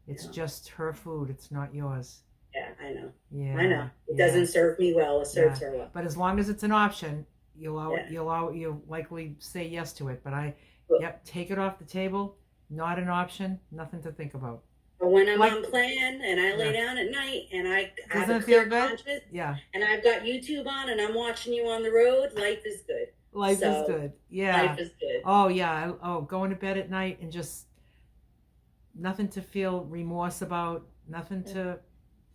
It's just her food. It's not yours. Yeah, I know. Yeah, I know. It yeah. doesn't serve me well. It serves Yeah. her well. But as long as it's an option, Yeah. you'll likely say yes to it. But But, yep, take it off the table. Not an option. Nothing to think about. but when I'm Like, on plan and I lay yeah. down at night and I have Doesn't a it feel clear good? conscience Yeah. and I've got YouTube on and I'm watching you on the road, life is good. Life is So, good. Yeah. life is good. Oh yeah. Oh, going to bed at night and just nothing to feel remorse about. Nothing to.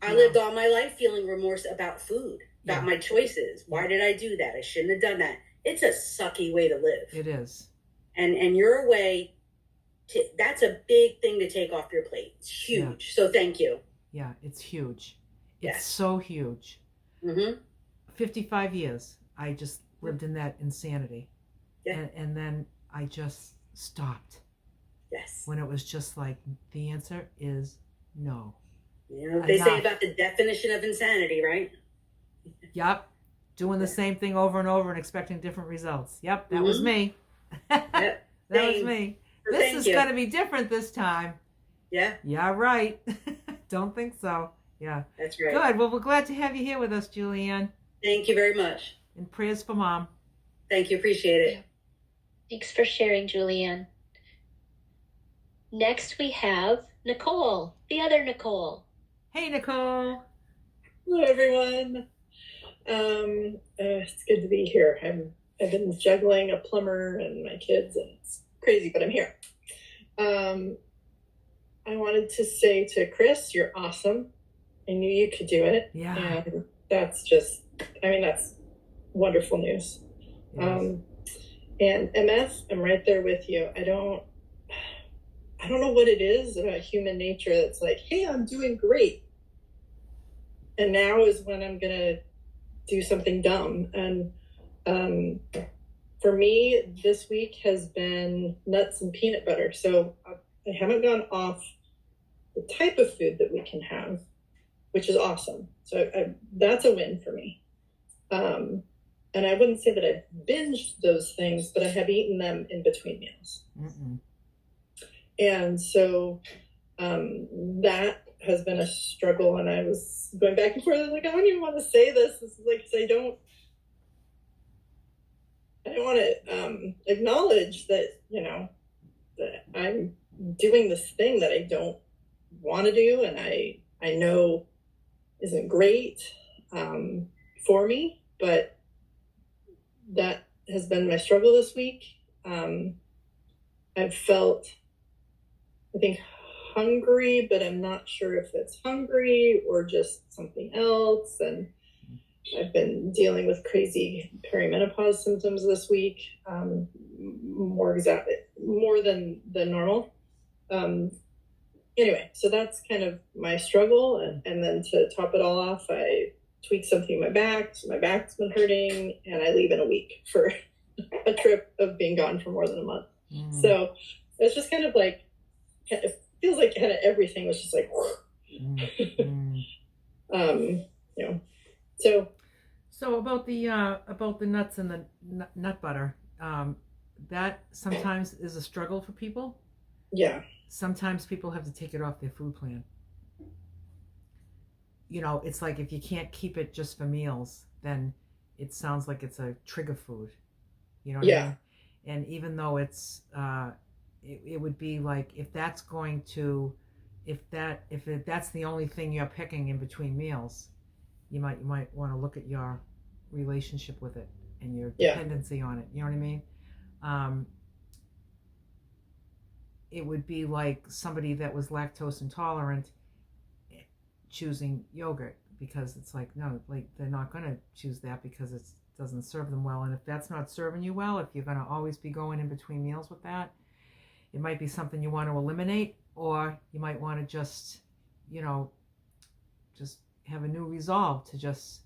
I lived all my life feeling remorse about food, about Yeah. my choices. Why did I do that? I shouldn't have done that. It's a sucky way to live. It is. And your way that's a big thing to take off your plate. It's huge. So thank you. Yeah, it's huge. It's Yes. so huge. Mm-hmm. 55 years. I just lived in that insanity. Yeah. And then I just stopped. Yes. When it was just like, the answer is no. You know what they say Enough. about the definition of insanity, right? Yep. Doing the same thing over and over and expecting different results. Yep, that was me. Yep. That was Same. me. So This thank is you. going to be different this time. Yeah, Yeah, right. Don't think so. Yeah. that's right. Good. Well, we're glad to have you here with us, Julianne. Thank you very much. And prayers for Mom. Thank you. Appreciate it. Thanks for sharing, Julianne. Next, we have Nicole, the other Nicole. Hey, Nicole. Hello, everyone. It's good to be here. I've been juggling a plumber and my kids, and it's crazy, but I'm here. I wanted to say to Chris, you're awesome. I knew you could do it. Yeah. And that's that's wonderful news. Yes. And MS, I'm right there with you. I don't know what it is about human nature that's like, hey, I'm doing great. And now is when I'm going to do something dumb. And for me, this week has been nuts and peanut butter. So I haven't gone off the type of food that we can have, which is awesome. So that's a win for me. And I wouldn't say that I've binged those things, but I have eaten them in between meals. Mm-mm. And so that has been a struggle. And I was going back and forth. I was like, I don't even want to say this. This is like, 'cause I don't want to acknowledge that, that I'm doing this thing that I don't want to do. And I know isn't great for me, but that has been my struggle this week. I've felt, I think, hungry, but I'm not sure if it's hungry or just something else. And I've been dealing with crazy perimenopause symptoms this week, more than normal. Anyway, so that's kind of my struggle. And then to top it all off, I tweaked something in my back. So my back's been hurting, and I leave in a week for a trip of being gone for more than a month. So it's just kind of like, it feels like kind of everything was just like, So about the nuts and the nut butter, that sometimes is a struggle for people. Yeah. Sometimes people have to take it off their food plan. It's like if you can't keep it just for meals, then it sounds like it's a trigger food. You know what I mean? And even though it's, it would be like if that's the only thing you're picking in between meals, you might want to look at your relationship with it and your dependency on it. You know what I mean? It would be like somebody that was lactose intolerant choosing yogurt, because it's like, no, like they're not going to choose that because it doesn't serve them well. And if that's not serving you well, if you're going to always be going in between meals with that, it might be something you want to eliminate, or you might want to just have a new resolve to just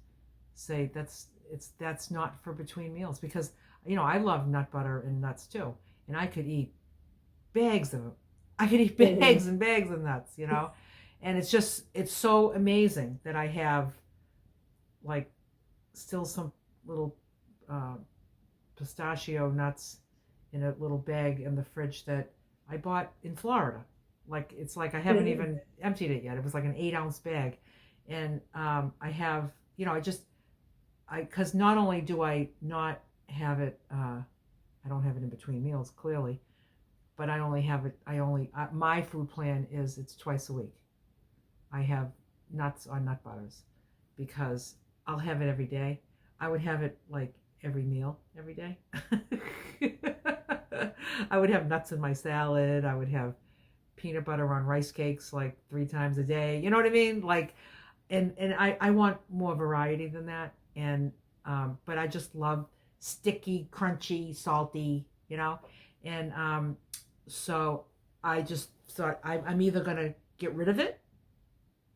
say that's not for between meals. Because I love nut butter and nuts too, and I could eat bags of them. I could eat bags and bags of nuts, and it's so amazing that I have like still some little pistachio nuts in a little bag in the fridge that I bought in Florida. Like, it's like I haven't even emptied it yet. It was like an 8-ounce bag, And I have, because not only do I not have it, I don't have it in between meals, clearly, but I only have it, my food plan is it's twice a week. I have nuts or nut butters because I'll have it every day. I would have it like every meal every day. I would have nuts in my salad. I would have peanut butter on rice cakes like 3 times a day. You know what I mean? Like, and I want more variety than that. And but I just love sticky, crunchy, salty, and so I just thought I'm either gonna get rid of it.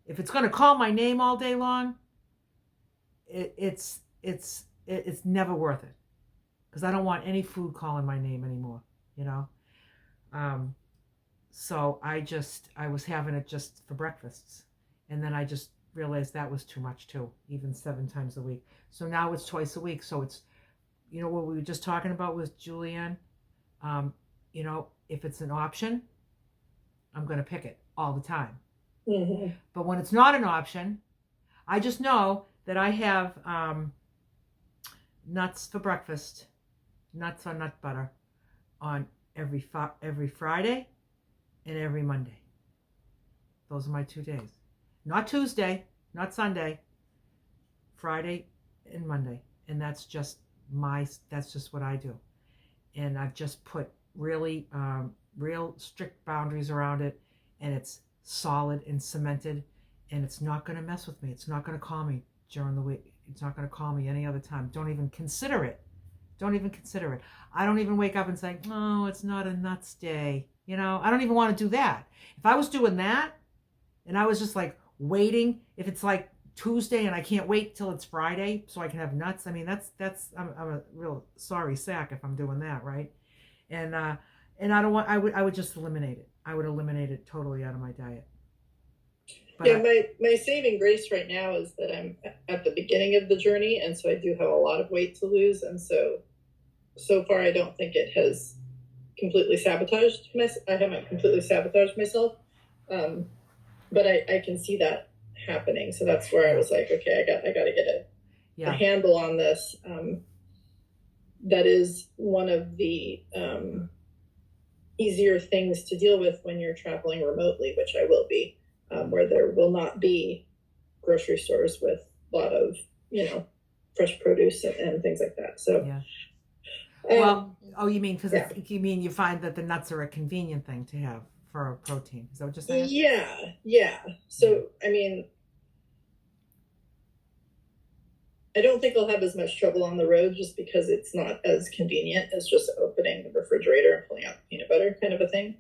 If it's gonna call my name all day long, it's never worth it, because I don't want any food calling my name anymore. So I was having it just for breakfasts, and then I just realized that was too much too, even 7 times a week. So now it's twice a week. So it's, what we were just talking about with Julianne. If it's an option, I'm going to pick it all the time. Mm-hmm. But when it's not an option, I just know that I have nuts for breakfast, nuts or nut butter on every Friday and every Monday. Those are my 2 days. Not Tuesday, not Sunday, Friday and Monday. And that's just what I do. And I've just put really real strict boundaries around it, and it's solid and cemented, and it's not going to mess with me. It's not going to call me during the week. It's not going to call me any other time. Don't even consider it. I don't even wake up and say, oh, it's not a nuts day. I don't even want to do that. If I was doing that and I was just like waiting, if it's like Tuesday and I can't wait till it's Friday so I can have nuts, I mean, I'm a real sorry sack if I'm doing that, right? And I don't want, I would just eliminate it. I would eliminate it totally out of my diet. But yeah, my saving grace right now is that I'm at the beginning of the journey, and so I do have a lot of weight to lose, and so far I don't think it has completely sabotaged myself. I haven't completely sabotaged myself, but I can see that happening. So that's where I was like, okay, I got to get a handle on this. That is one of the easier things to deal with when you're traveling remotely, which I will be, where there will not be grocery stores with a lot of, fresh produce and things like that. So, you mean because you find that the nuts are a convenient thing to have for a protein? Is that what you're saying? Yeah. So, I mean, I don't think I'll have as much trouble on the road just because it's not as convenient as just opening the refrigerator and pulling out the peanut butter kind of a thing.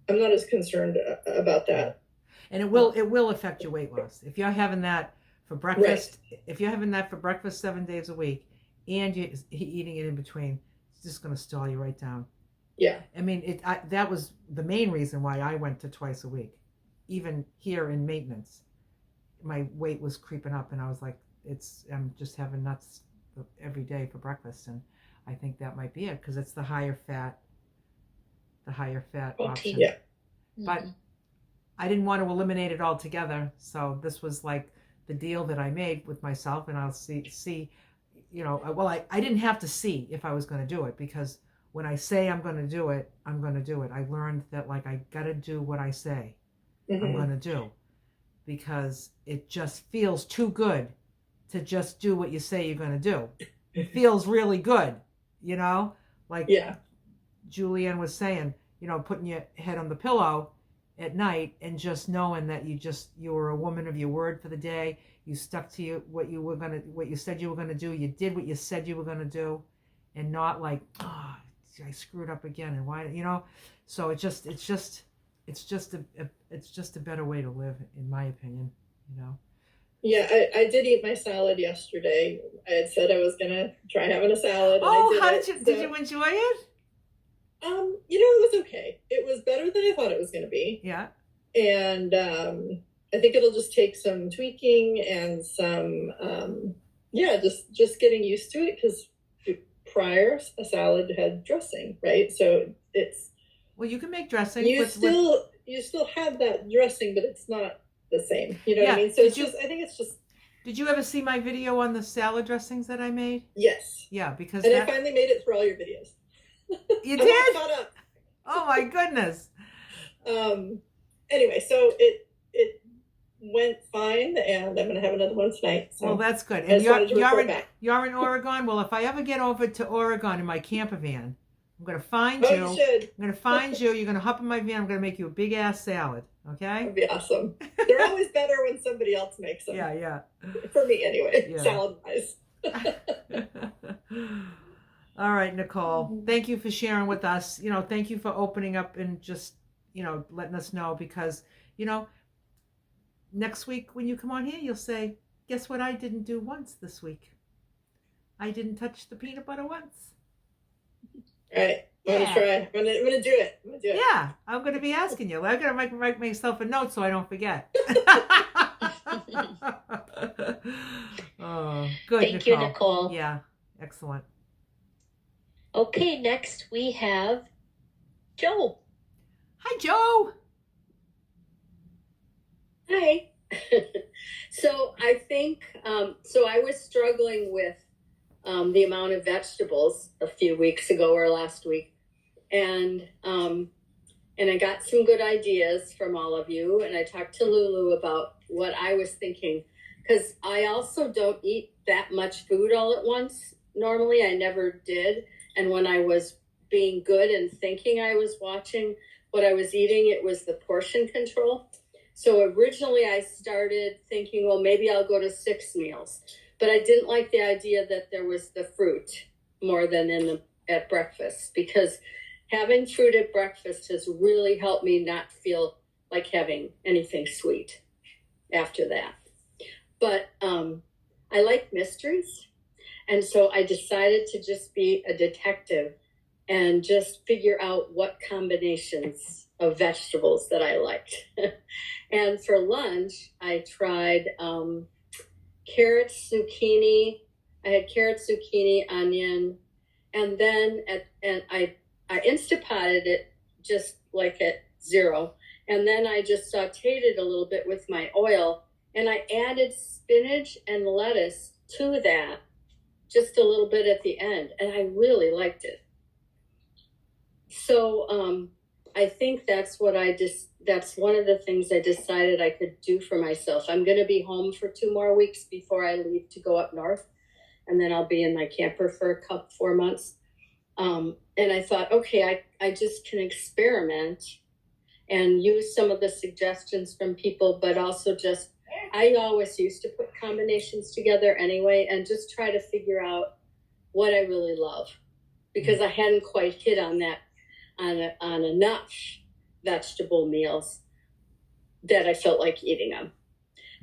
I'm not as concerned about that. And it will affect your weight loss. If you're having that for breakfast, if you're having that for breakfast 7 days a week and you're eating it in between, it's just going to stall you right down. Yeah. I mean, that was the main reason why I went to twice a week. Even here in maintenance, my weight was creeping up, and I was like, I'm just having nuts every day for breakfast, and I think that might be it, because it's the higher fat option. Yeah. But I didn't want to eliminate it altogether, so this was like the deal that I made with myself, and I'll see, I didn't have to see if I was going to do it, because when I say I'm going to do it, I'm going to do it. I learned that I got to do what I say I'm going to do, because it just feels too good to just do what you say you're going to do. It feels really good, Julianne was saying, putting your head on the pillow at night and just knowing that you were a woman of your word for the day. You stuck to what you said you were going to do. You did what you said you were going to do, and not like, oh, I screwed up again. And why, so it's just a better way to live, in my opinion, Yeah, I did eat my salad yesterday. I had said I was gonna try having a salad. And did you enjoy it? It was okay. It was better than I thought it was gonna be. Yeah. And I think it'll just take some tweaking and some just getting used to it, because prior a salad had dressing, right? So it's you can make dressing. You still you still have that dressing, but it's not the same. You know what I Yeah. mean? So Did it's you- just, I think it's just, Did you ever see my video on the salad dressings that I made? yes. Yeah, because And I finally made it through all your videos. You I'm all did? caught up. Oh my goodness. Anyway, so it went fine, and I'm gonna have another one tonight. So Well, that's good. I And just wanted to report back. you're in Oregon. Well, if I ever get over to Oregon in my camper van, I'm gonna find Oh, you. you should. I'm gonna find you. You're gonna hop in my van. I'm gonna make you a big ass salad. Okay? That'd be awesome. They're always better when somebody else makes them. Yeah. For me, anyway. Yeah. Salad wise. All right, Nicole. Thank you for sharing with us. Thank you for opening up and just, letting us know, because, next week when you come on here, you'll say, guess what I didn't do once this week? I didn't touch the peanut butter once. All right. I'm gonna try. I'm gonna do it. Yeah, I'm gonna be asking you. I'm gonna write myself a note so I don't forget. Oh, good. Thank you, Nicole. Yeah, excellent. Okay, next we have Joe. Hi, Joe. Hi. So I think, so I was struggling with the amount of vegetables a few weeks ago or last week. And I got some good ideas from all of you. And I talked to Lulu about what I was thinking, because I also don't eat that much food all at once. Normally, I never did. And when I was being good and thinking I was watching what I was eating, it was the portion control. So originally I started thinking, well, maybe I'll go to 6 meals. But I didn't like the idea that there was the fruit more than at breakfast, because having fruit at breakfast has really helped me not feel like having anything sweet after that. But I like mysteries. And so I decided to just be a detective and just figure out what combinations of vegetables that I liked. And for lunch, I tried carrots, zucchini. I had carrots, zucchini, onion, and then I Instapotted it just like at 0. And then I just sauteed it a little bit with my oil, and I added spinach and lettuce to that just a little bit at the end. And I really liked it. So I think that's one of the things I decided I could do for myself. I'm going to be home for 2 more weeks before I leave to go up north. And then I'll be in my camper for 4 months. And I thought, okay, I just can experiment and use some of the suggestions from people, but also just, I always used to put combinations together anyway, and just try to figure out what I really love, because I hadn't quite hit on that, on enough vegetable meals that I felt like eating them.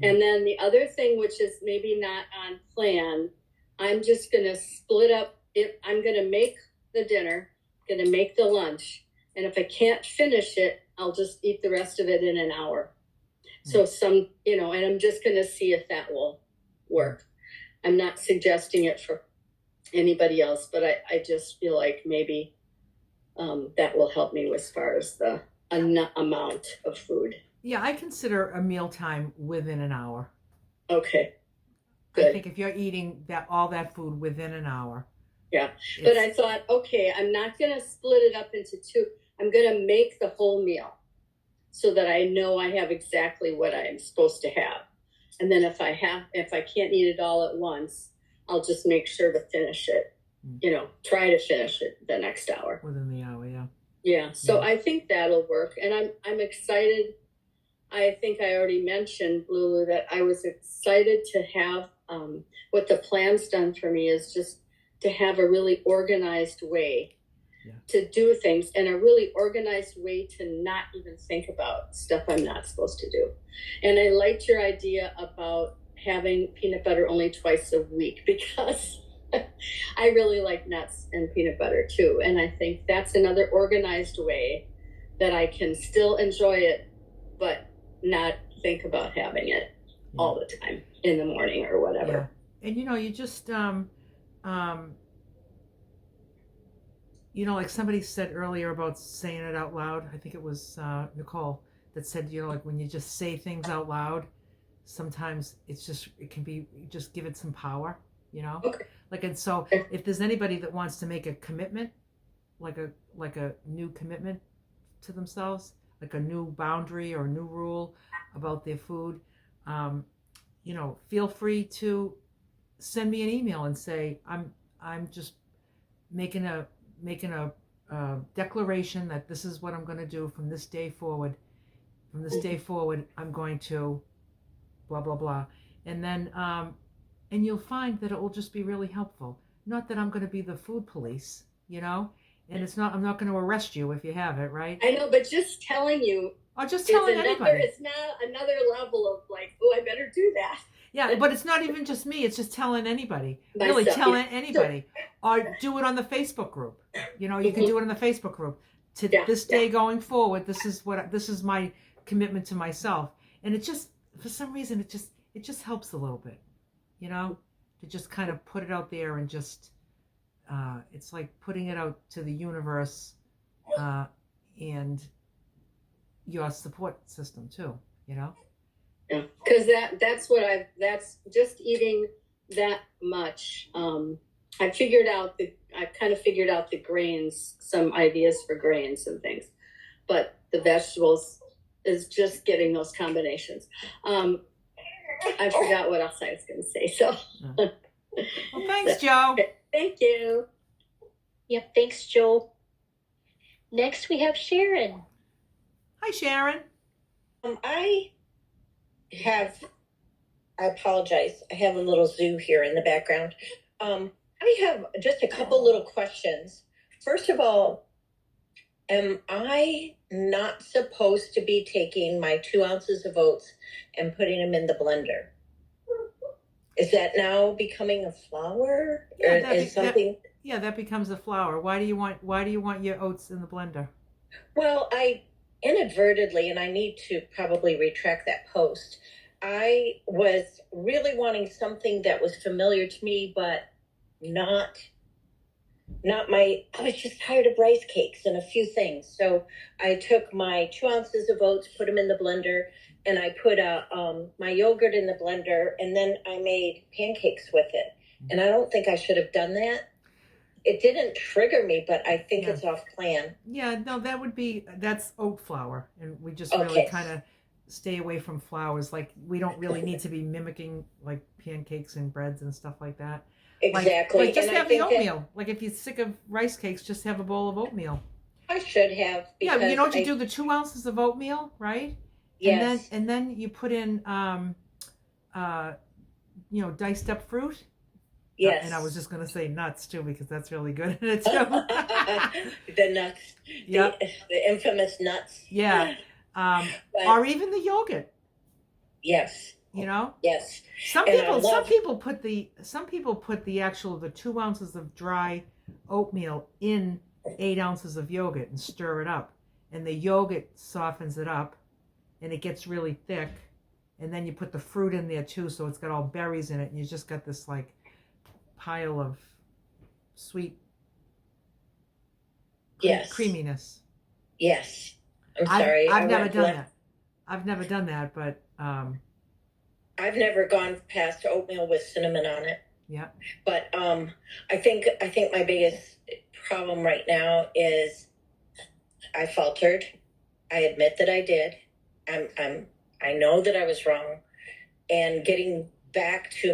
And then the other thing, which is maybe not on plan, I'm just going to split up. I'm going to make the dinner, going to make the lunch. And if I can't finish it, I'll just eat the rest of it in an hour. So and I'm just going to see if that will work. I'm not suggesting it for anybody else, but I just feel like maybe that will help me as far as the amount of food. Yeah, I consider a mealtime within an hour. Okay, good. I think if you're eating all that food within an hour. Yeah, but I thought, okay, I'm not going to split it up into 2. I'm going to make the whole meal so that I know I have exactly what I'm supposed to have. And then if I can't eat it all at once, I'll just make sure to finish it, try to finish it the next hour. Within the hour, yeah. Yeah, so I think that'll work. And I'm excited. I think I already mentioned, Lulu, that I was excited to have what the plan's done for me is just to have a really organized way to do things, and a really organized way to not even think about stuff I'm not supposed to do. And I liked your idea about having peanut butter only twice a week, because I really like nuts and peanut butter too. And I think that's another organized way that I can still enjoy it, but not think about having it all the time in the morning or whatever. Yeah. And you just like somebody said earlier about saying it out loud. I think it was Nicole. that said, you know, like when you just say things out loud, sometimes it can be, just give it some power, you know? Okay. Like, and so if there's anybody that wants to make a commitment, like a new commitment to themselves, like a new boundary or a new rule about their food, you know, feel free to send me an email and say, I'm just making a declaration that this is what I'm going to do from this day forward. From this day forward, I'm going to blah blah blah, and then and you'll find that it will just be really helpful. Not that I'm going to be the food police, you know, and I'm not going to arrest you if you have it, right? I know, but just telling you, Or just telling anybody. It's now another level of like, oh, I better do that. Yeah, but it's not even just me. It's just telling anybody. Myself, Really, tell yeah. anybody. Or do it on the Facebook group. You know, you can do it on the Facebook group. To Yeah, this day going forward, this is my commitment to myself. And it just, for some reason, it just helps a little bit. You know, to just kind of put it out there and just, it's like putting it out to the universe, and your support system too. You know. Yeah, because that's just eating that much. I kind of figured out the grains, some ideas for grains and things, but the vegetables is just getting those combinations. I forgot what else I was going to say. So, well, thanks, Joe. Thank you. Yep, thanks, Joe. Next, we have Sharon. Hi, Sharon. I apologize. I have a little zoo here in the background. I have just a couple little questions. First of all, am I not supposed to be taking my 2 ounces of oats and putting them in the blender? Is that now becoming a flour? Yeah, that becomes a flour. Why do you want your oats in the blender? Well, I inadvertently, and I need to probably retract that post, I was really wanting something that was familiar to me, but not I was just tired of rice cakes and a few things. So I took my 2 ounces of oats, put them in the blender, and I put my yogurt in the blender, and then I made pancakes with it. And I don't think I should have done that. It didn't trigger me, but I think it's off plan. Yeah, no, that's oat flour, and we just really kind of stay away from flours. Like, we don't really need to be mimicking like pancakes and breads and stuff like that. Exactly. Like just have the oatmeal. Like, if you're sick of rice cakes, just have a bowl of oatmeal. I should have. Yeah, you know what you do? The 2 ounces of oatmeal, right? Yes. And then you put in, diced up fruit. Yes. And I was just going to say nuts too, because that's really good in it too. The nuts. Yeah. The infamous nuts. Yeah. Or even the yogurt. Yes. You know. Yes. Some people put the 2 ounces of dry oatmeal in 8 ounces of yogurt and stir it up, and the yogurt softens it up, and it gets really thick, and then you put the fruit in there too, so it's got all berries in it, and you just got this like pile of sweet creaminess. Yes. I'm sorry. I've never done that. I've never done that, but I've never gone past oatmeal with cinnamon on it. Yeah. But I think my biggest problem right now is I faltered. I admit that I did. I know that I was wrong, and getting back to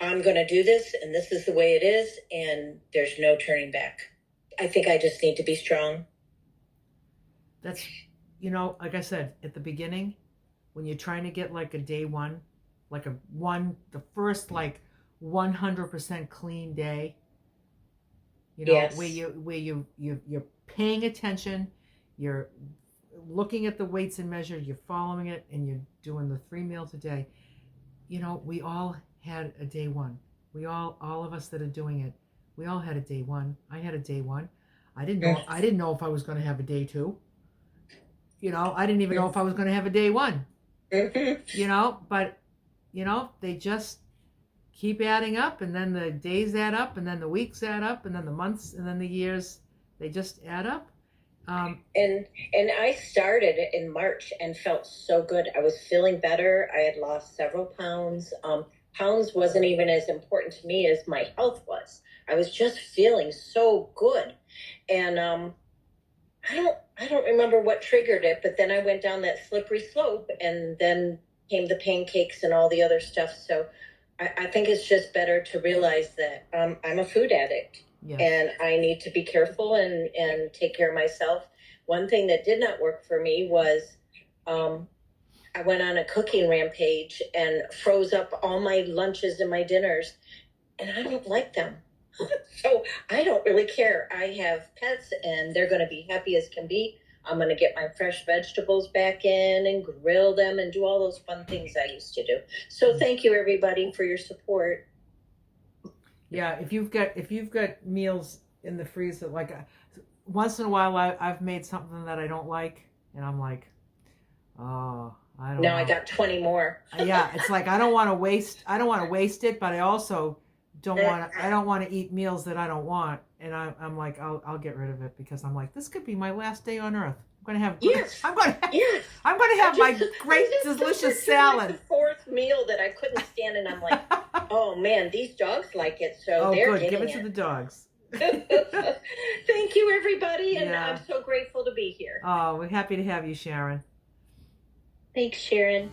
I'm going to do this, and this is the way it is, and there's no turning back. I think I just need to be strong. That's, like I said at the beginning, when you're trying to get like a day one, like the first like 100% clean day, yes. where you're paying attention, you're looking at the weights and measures, you're following it, and you're doing the 3 meals a day. We all had a day one. All of us that are doing it, we all had a day one. I had a day one. I didn't know if I was going to have a day two. I didn't even know if I was going to have a day one. But they just keep adding up, and then the days add up, and then the weeks add up, and then the months, and then the years, they just add up. And I started in March and felt so good. I was feeling better. I had lost several pounds. Pounds wasn't even as important to me as my health was. I was just feeling so good. And I don't remember what triggered it, but then I went down that slippery slope, and then came the pancakes and all the other stuff. So I think it's just better to realize that I'm a food addict. Yes. And I need to be careful and take care of myself. One thing that did not work for me was I went on a cooking rampage and froze up all my lunches and my dinners, and I don't like them. So I don't really care. I have pets, and they're going to be happy as can be. I'm going to get my fresh vegetables back in and grill them and do all those fun things I used to do. So thank you, everybody, for your support. Yeah, if you've got meals in the freezer, like once in a while I've made something that I don't like, and I'm like, oh, I don't know. Now I got 20 more. Yeah, it's like I don't want to waste it, but I also don't want to eat meals that I don't want, and I'm like I'll get rid of it, because I'm like, this could be my last day on earth. I'm gonna have my great delicious salad. Like the fourth meal that I couldn't stand, and I'm like, oh man, these dogs like it, so they're good. getting Give it to the dogs. Thank you, everybody, and I'm so grateful to be here. Oh, we're happy to have you, Sharon. Thanks, Sharon.